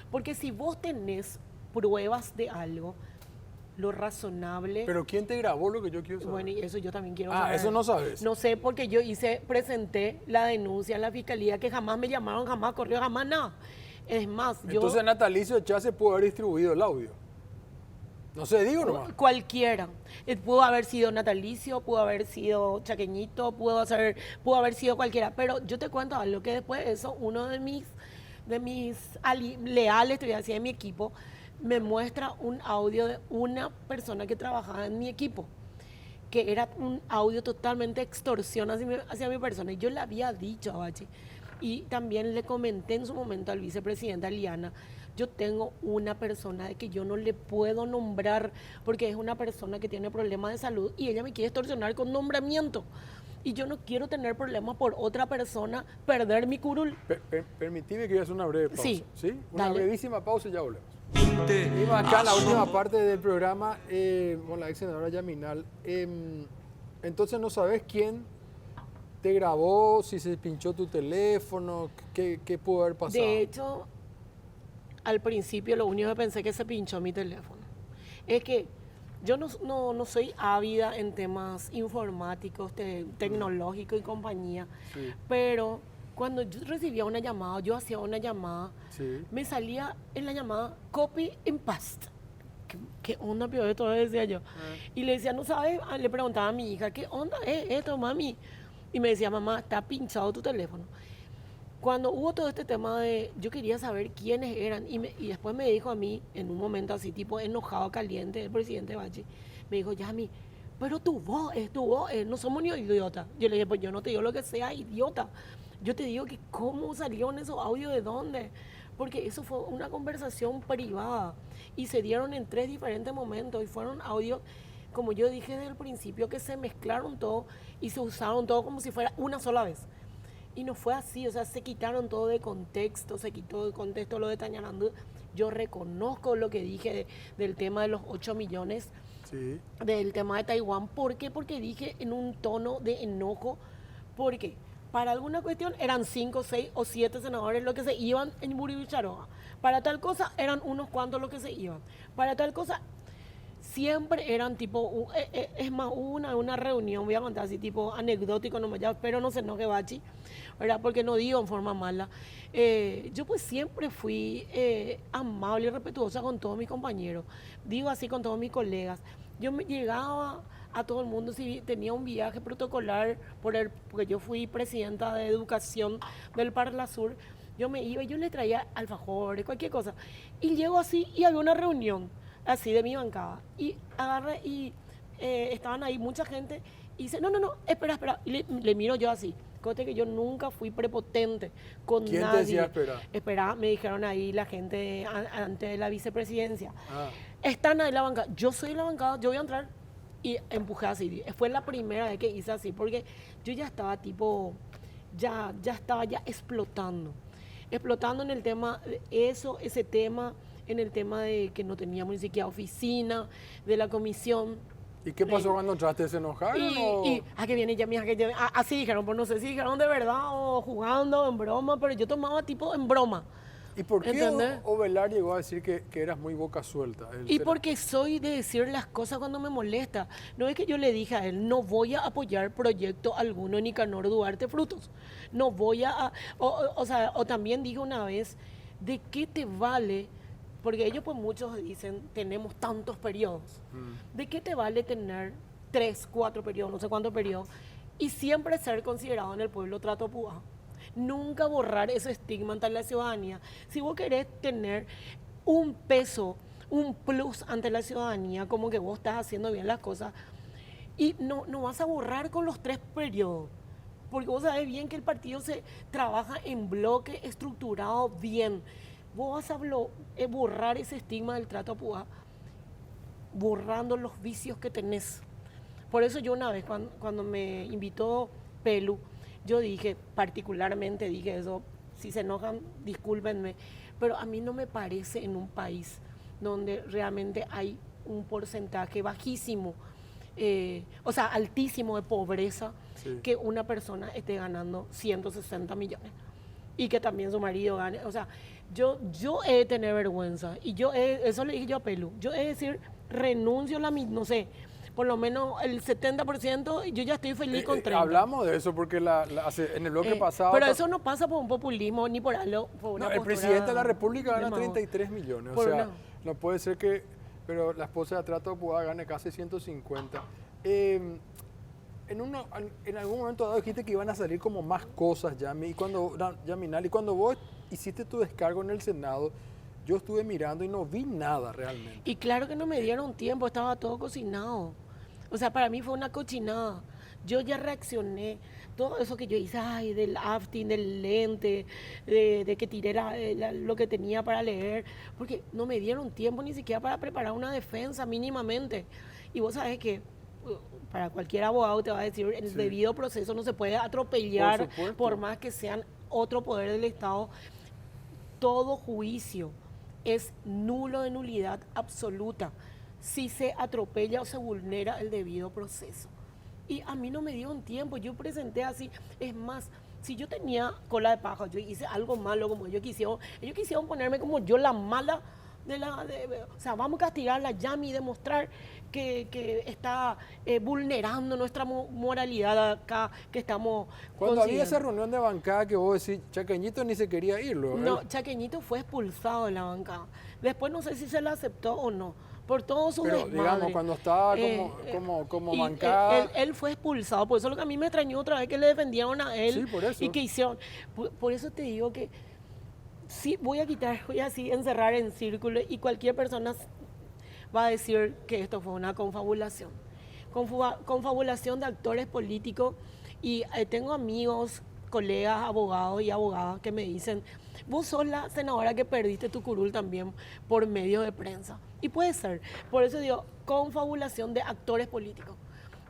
Porque si vos tenés pruebas de algo, lo razonable... ¿Pero quién te grabó lo que yo quiero saber? Bueno, y eso yo también quiero saber. Eso no sabes. No sé, porque yo presenté la denuncia en la fiscalía, que jamás me llamaron, jamás corrió, jamás nada. Es más, Entonces Natalicio ya se pudo haber distribuido el audio. No sé, digo nomás. Cualquiera. Pudo haber sido Natalicio, pudo haber sido Chaqueñito, pudo haber sido cualquiera. Pero yo te cuento algo, que después de eso, uno de mis leales, te voy a decir, de mi equipo, me muestra un audio de una persona que trabajaba en mi equipo, que era un audio totalmente extorsión hacia mi persona. Y yo le había dicho a Bachi, y también le comenté en su momento al vicepresidente Aliana, yo tengo una persona de que yo no le puedo nombrar porque es una persona que tiene problemas de salud y ella me quiere extorsionar con nombramiento. Y yo no quiero tener problemas por otra persona, perder mi curul. Permitime que voy a hacer una breve pausa. Sí. Una Dale. brevísima pausa y ya volvemos. Seguimos acá en la última parte del programa con la ex senadora Yaminal. Entonces no sabes quién te grabó, si se pinchó tu teléfono, qué pudo haber pasado. De hecho, al principio lo único que pensé que se pinchó mi teléfono. Es que yo no soy ávida en temas informáticos, tecnológicos y compañía, Sí. pero cuando yo recibía una llamada, yo hacía una llamada, Sí. me salía en la llamada copy and paste. ¿Qué onda, peor de todo? Decía yo. Y le decía, no sabes, le preguntaba a mi hija, ¿qué onda es esto, mami? Y me decía, mamá, está pinchado tu teléfono. Cuando hubo todo este tema yo quería saber quiénes eran, y después me dijo a mí, en un momento así, tipo enojado, caliente, el presidente Bachi, me dijo, Yami, pero tu voz, no somos ni idiotas. Yo le dije, pues yo no te digo lo que sea idiota. Yo te digo que cómo salieron esos audios, de dónde. Porque eso fue una conversación privada y se dieron en 3 diferentes momentos y fueron audios, como yo dije desde el principio, que se mezclaron todo y se usaron todo como si fuera una sola vez. Y no fue así, o sea, se quitaron todo de contexto, se quitó de contexto lo de Tañarandú. Yo reconozco lo que dije del tema de los 8 millones, Sí. del tema de Taiwán. ¿Por qué? Porque dije en un tono de enojo, porque para alguna cuestión eran 5, 6 o 7 senadores los que se iban en Buribicharoa. Para tal cosa eran unos cuantos los que se iban. Para tal cosa siempre eran tipo, es más, hubo una reunión, voy a contar así, tipo anecdótico, nomás, ya espero no se enoje Bachi, ¿verdad? Porque no digo en forma mala. Yo pues siempre fui amable y respetuosa con todos mis compañeros, digo así con todos mis colegas. Yo me llegaba a todo el mundo si tenía un viaje protocolar, porque yo fui presidenta de educación del Parla Sur, yo me iba y yo le traía alfajores, cualquier cosa. Y llego así y había una reunión así de mi bancada. Y agarré y estaban ahí mucha gente y dice, no, espera. Y le miro yo así. Cote que yo nunca fui prepotente con ¿Quién nadie. te decía espera? Espera, me dijeron ahí la gente antes de la vicepresidencia. Ah. Están ahí en la bancada. Yo soy la bancada, yo voy a entrar. Y empujé así. Fue la primera vez que hice así, porque yo ya estaba tipo, ya estaba explotando. Explotando en el tema, ese tema, en el tema de que no teníamos ni siquiera oficina, de la comisión. ¿Y qué pasó cuando entraste? ¿Se enojaron o...? Que viene ya, mija, así dijeron, pues no sé si dijeron de verdad o jugando, en broma, pero yo tomaba tipo en broma. ¿Y por qué ¿Entendés? Ovelar llegó a decir que eras muy boca suelta? Y porque soy de decir las cosas cuando me molesta. No es que yo le dije a él, no voy a apoyar proyecto alguno en Nicanor Duarte Frutos. No voy a... O también dije una vez, ¿de qué te vale? Porque ellos pues muchos dicen, tenemos tantos periodos. ¿De qué te vale tener 3, 4 periodos, no sé cuántos periodos, y siempre ser considerado en el pueblo trato púa? Nunca borrar ese estigma ante la ciudadanía. Si vos querés tener un peso, un plus ante la ciudadanía, como que vos estás haciendo bien las cosas, y no vas a borrar con los 3 periodos, porque vos sabés bien que el partido se trabaja en bloque estructurado bien. Vos vas a borrar ese estigma del trato a púa, borrando los vicios que tenés. Por eso yo una vez, cuando me invitó Pelu, yo dije, particularmente dije eso, si se enojan, discúlpenme, pero a mí no me parece en un país donde realmente hay un porcentaje bajísimo, altísimo de pobreza, Sí. que una persona esté ganando 160 millones y que también su marido gane. O sea, yo he de tener vergüenza y eso le dije yo a Pelu, yo he de decir, renuncio no sé, por lo menos el 70%, yo ya estoy feliz con 30%. Hablamos de eso porque en el bloque pasado... Pero eso no pasa por un populismo ni por algo. Por una No, el postura presidente de la República gana demagoga. 33 millones. Por O sea, una- no puede ser que... Pero la esposa de Trato Puga gane casi 150. En algún momento dado dijiste que iban a salir como más cosas, Yami. Yaminal, y cuando vos hiciste tu descargo en el Senado, yo estuve mirando y no vi nada realmente. Y claro que no me dieron tiempo, estaba todo cocinado. O sea, para mí fue una cochinada. Yo ya reaccioné. Todo eso que yo hice, ay, del afting, del lente, de que tiré lo que tenía para leer, porque no me dieron tiempo ni siquiera para preparar una defensa mínimamente. Y vos sabés que para cualquier abogado te va a decir, el Sí. debido proceso no se puede atropellar Por supuesto. por más que sean otro poder del Estado. Todo juicio es nulo, de nulidad absoluta si se atropella o se vulnera el debido proceso. Y a mí no me dieron tiempo, yo presenté así. Es más, si yo tenía cola de paja, yo hice algo malo como ellos quisieron ponerme como yo la mala o sea, vamos a castigar a la Yami y demostrar que está vulnerando nuestra moralidad acá, que estamos Cuando había esa consiguiendo. reunión de bancada que vos decís, Chaqueñito ni se quería ir. No, Chaqueñito fue expulsado de la bancada. Después no sé si se lo aceptó o no, por todo su Pero desmadre. digamos, cuando estaba como y, bancada... él fue expulsado, por eso lo que a mí me extrañó otra vez que le defendieron a él. Sí, por eso. Y que hicieron. Por eso te digo que sí, voy a así encerrar en círculo y cualquier persona va a decir que esto fue una confabulación. Confabulación de actores políticos y tengo amigos, colegas, abogados y abogadas que me dicen, vos sos la senadora que perdiste tu curul también por medio de prensa. Y puede ser. Por eso digo, confabulación de actores políticos.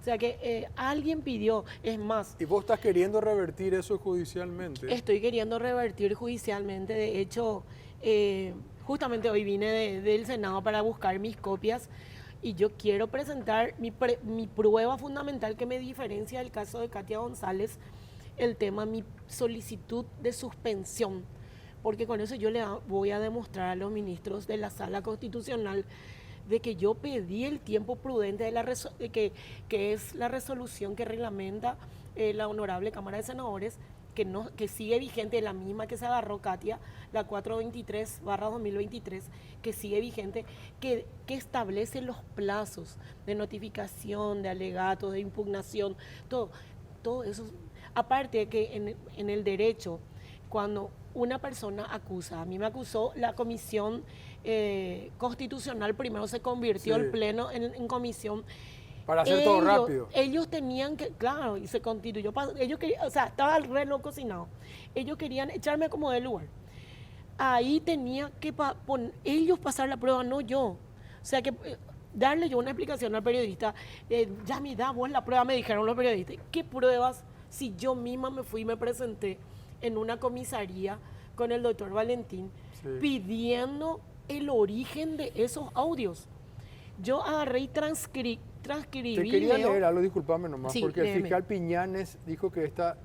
sea que alguien pidió, es más, ¿Y vos estás queriendo revertir eso judicialmente? estoy queriendo revertir judicialmente. De hecho, justamente hoy vine del Senado para buscar mis copias y yo quiero presentar mi prueba fundamental que me diferencia del caso de Katia González, el tema, mi solicitud de suspensión, porque con eso yo voy a demostrar a los ministros de la Sala Constitucional de que yo pedí el tiempo prudente que es la resolución que reglamenta la Honorable Cámara de Senadores, que sigue vigente, la misma que se agarró Katia, la 423/2023, que sigue vigente, que establece los plazos de notificación, de alegatos, de impugnación, todo eso. Aparte de que en el derecho, cuando una persona acusa, a mí me acusó la comisión constitucional, primero se convirtió Sí. el pleno en comisión. Para hacer todo rápido. Ellos tenían que, claro, y se constituyó, ellos querían, o sea, estaba el reloj cocinado. Ellos querían echarme como del lugar. Ahí tenía que ellos pasar la prueba, no yo. O sea, que darle yo una explicación al periodista, ya me da vos la prueba, me dijeron los periodistas. ¿Qué pruebas si yo misma me fui y me presenté en una comisaría con el doctor Valentín pidiendo el origen de esos audios? Yo agarré y transcribí. Te quería leer algo, discúlpame nomás, Sí, porque el léeme. fiscal Piñanes dijo que esta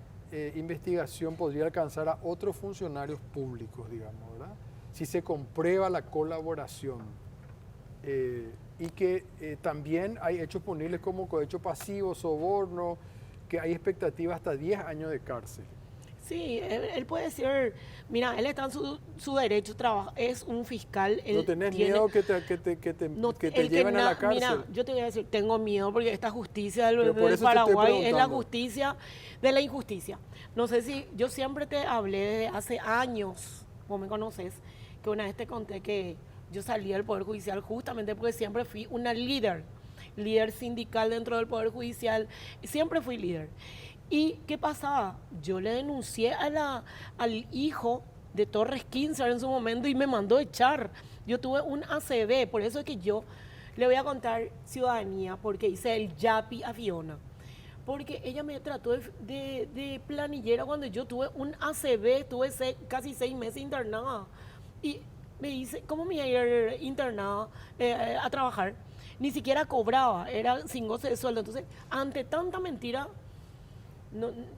investigación podría alcanzar a otros funcionarios públicos, digamos, ¿verdad? Si se comprueba la colaboración. Y que también hay hechos punibles como cohecho pasivo, soborno, que hay expectativa hasta 10 años de cárcel. Sí, él puede ser, mira, él está en su derecho, es un fiscal. ¿No tenés miedo que te lleven a la cárcel? Mira, yo te voy a decir, tengo miedo porque esta justicia Pero por del eso te estoy Paraguay es la preguntando. justicia de la injusticia. No sé si, yo siempre te hablé desde hace años, vos me conoces, que una vez te conté que yo salí del Poder Judicial justamente porque siempre fui una líder sindical dentro del Poder Judicial, siempre fui líder. ¿Y qué pasaba? Yo le denuncié al hijo de Torres Quinzer en su momento y me mandó echar. Yo tuve un ACV, por eso es que yo le voy a contar ciudadanía, porque hice el YAPI a Fiona. Porque ella me trató de planillera cuando yo tuve un ACV, estuve casi 6 meses internada. Y me dice, ¿cómo me iba a ir internada a trabajar? Ni siquiera cobraba, era sin goce de sueldo. Entonces, ante tanta mentira,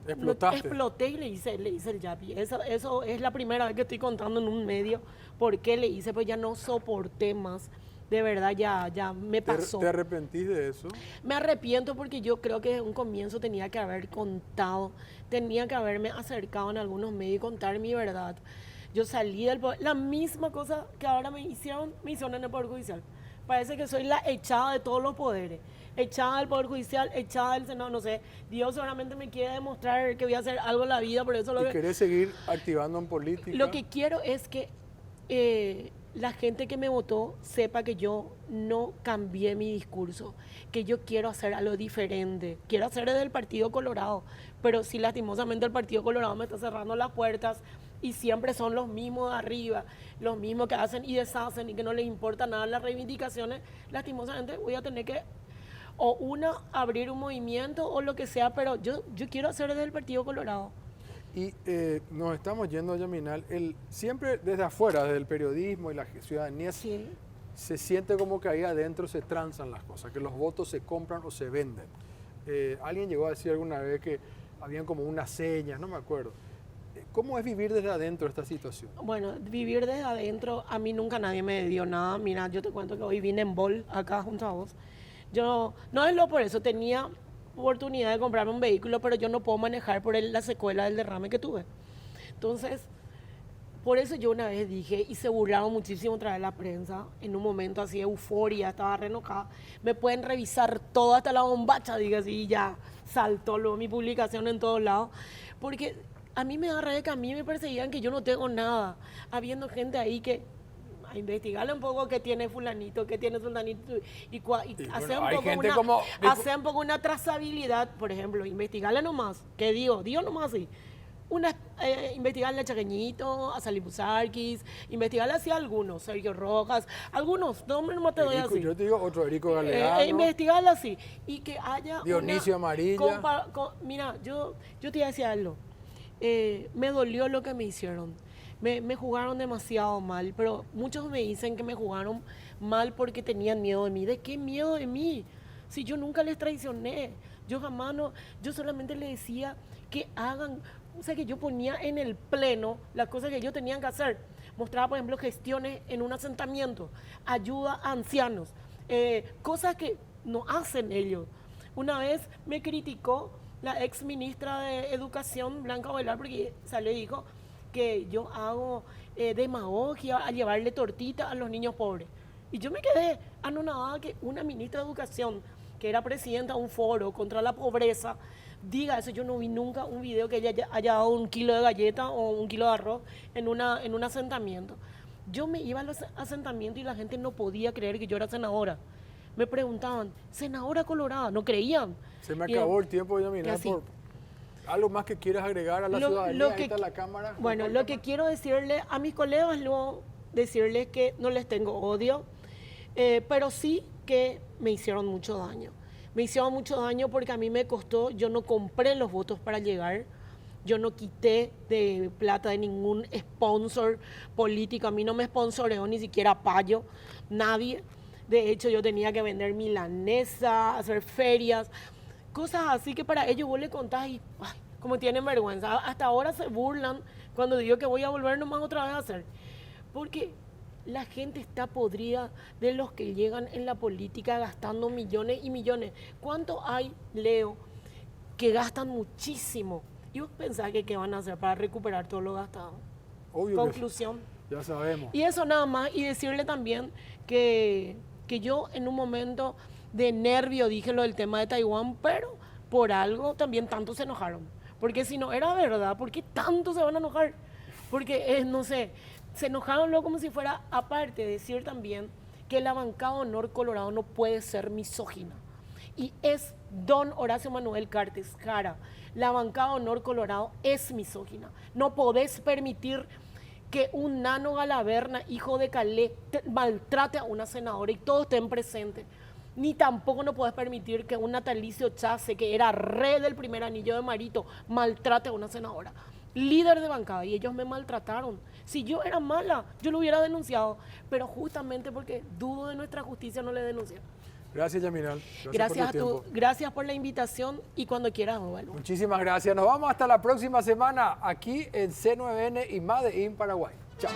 Explotaste. exploté y le hice el YAPI. Eso es la primera vez que estoy contando en un medio por qué le hice, pues ya no soporté más. De verdad, ya me pasó. ¿Te arrepentís de eso? Me arrepiento porque yo creo que desde un comienzo tenía que haber contado, tenía que haberme acercado en algunos medios y contar mi verdad. Yo salí del poder, la misma cosa que ahora me hicieron en el Poder Judicial. Parece que soy la echada de todos los poderes. Echada del Poder Judicial, echada del Senado, no sé. Dios seguramente me quiere demostrar que voy a hacer algo en la vida, por eso ¿Y querés seguir activando en política? lo que quiero es que la gente que me votó sepa que yo no cambié mi discurso, que yo quiero hacer algo diferente. Quiero hacer desde el Partido Colorado, pero si lastimosamente el Partido Colorado me está cerrando las puertas y siempre son los mismos de arriba, los mismos que hacen y deshacen y que no les importa nada las reivindicaciones, lastimosamente voy a tener que abrir un movimiento o lo que sea, pero yo quiero hacer desde el Partido Colorado. Y nos estamos yendo, Yaminal, siempre desde afuera, desde el periodismo y la ciudadanía, Sí. se siente como que ahí adentro se transan las cosas, que los votos se compran o se venden. Alguien llegó a decir alguna vez que habían como unas señas, no me acuerdo. ¿Cómo es vivir desde adentro esta situación? Bueno, vivir desde adentro, a mí nunca nadie me dio nada. Mira, yo te cuento que hoy vine en Bol, acá junto a vos. Yo, no es lo por eso, tenía oportunidad de comprarme un vehículo, pero yo no puedo manejar por la secuela del derrame que tuve. Entonces, por eso yo una vez dije, y se burlaron muchísimo otra vez la prensa, en un momento así de euforia, estaba re enojada, me pueden revisar todo hasta la bombacha, diga así, y ya saltó luego mi publicación en todos lados, porque a mí me da rabia que a mí me perseguían que yo no tengo nada, habiendo gente ahí que a investigarle un poco qué tiene fulanito, qué tiene sultanito, y hacer hay gente como- hacer un poco una trazabilidad, por ejemplo, investigarle nomás, que digo nomás así, investigarle a Chaqueñito, a Salim Busarquis, investigarle hacia algunos, Sergio Rojas, algunos, nombres no te doy Erico, así. yo te digo otro, Erico Galeano. Investigarle así y que haya Dionisio Amarilla. Mira, yo te iba a decir algo. Me dolió lo que me hicieron. Me jugaron demasiado mal, pero muchos me dicen que me jugaron mal porque tenían miedo de mí. ¿De qué miedo de mí? Si yo nunca les traicioné, yo jamás no, yo solamente les decía que hagan, o sea, que yo ponía en el pleno las cosas que ellos tenían que hacer. Mostraba, por ejemplo, gestiones en un asentamiento, ayuda a ancianos, cosas que no hacen ellos. Una vez me criticó la ex ministra de Educación, Blanca Ovelar, porque salió y dijo que yo hago demagogia al llevarle tortita a los niños pobres. Y yo me quedé anonadada que una ministra de Educación, que era presidenta de un foro contra la pobreza, diga eso. Yo no vi nunca un video que ella haya dado 1 kilo de galleta o 1 kilo de arroz en un asentamiento. Yo me iba a los asentamientos y la gente no podía creer que yo era senadora. Me preguntaban, senadora colorada, no creían. Se me acabó el tiempo, Yamina, así. por algo más que quieras agregar a la ciudadanía. Ahí está la cámara. Bueno, lo que quiero decirle a mis colegas, luego decirles que no les tengo odio, pero sí que me hicieron mucho daño. Me hicieron mucho daño porque a mí me costó, yo no compré los votos para llegar, yo no quité de plata de ningún sponsor político, a mí no me sponsoreó ni siquiera Payo, nadie. De hecho, yo tenía que vender milanesa, hacer ferias, cosas así que para ellos vos le contás y ay, como tienen vergüenza. Hasta ahora se burlan cuando digo que voy a volver nomás otra vez a hacer. Porque la gente está podrida de los que llegan en la política gastando millones y millones. ¿Cuánto hay, Leo, que gastan muchísimo? ¿Y vos pensás que qué van a hacer para recuperar todo lo gastado? Obvio. Conclusión. Ya sabemos. Y eso nada más. Y decirle también que yo en un momento de nervio dije lo del tema de Taiwán, pero por algo también tanto se enojaron. Porque si no era verdad, ¿por qué tanto se van a enojar? Porque, no sé, se enojaron luego como si fuera, aparte, decir también que la bancada Honor Colorado no puede ser misógina. Y es don Horacio Manuel Cartes Jara. La bancada Honor Colorado es misógina. No podés permitir que un Nano Galaverna, hijo de Calé, maltrate a una senadora y todos estén presentes. Ni tampoco no podés permitir que un Natalicio Chase, que era rey del primer anillo de Marito, maltrate a una senadora. Líder de bancada, y ellos me maltrataron. Si yo era mala, yo lo hubiera denunciado, pero justamente porque dudo de nuestra justicia no le denuncié. Gracias, Yaminal. Gracias gracias por la invitación y cuando quieras, vuelvo. Muchísimas gracias. Nos vamos hasta la próxima semana aquí en C9N y Made in Paraguay. Chao.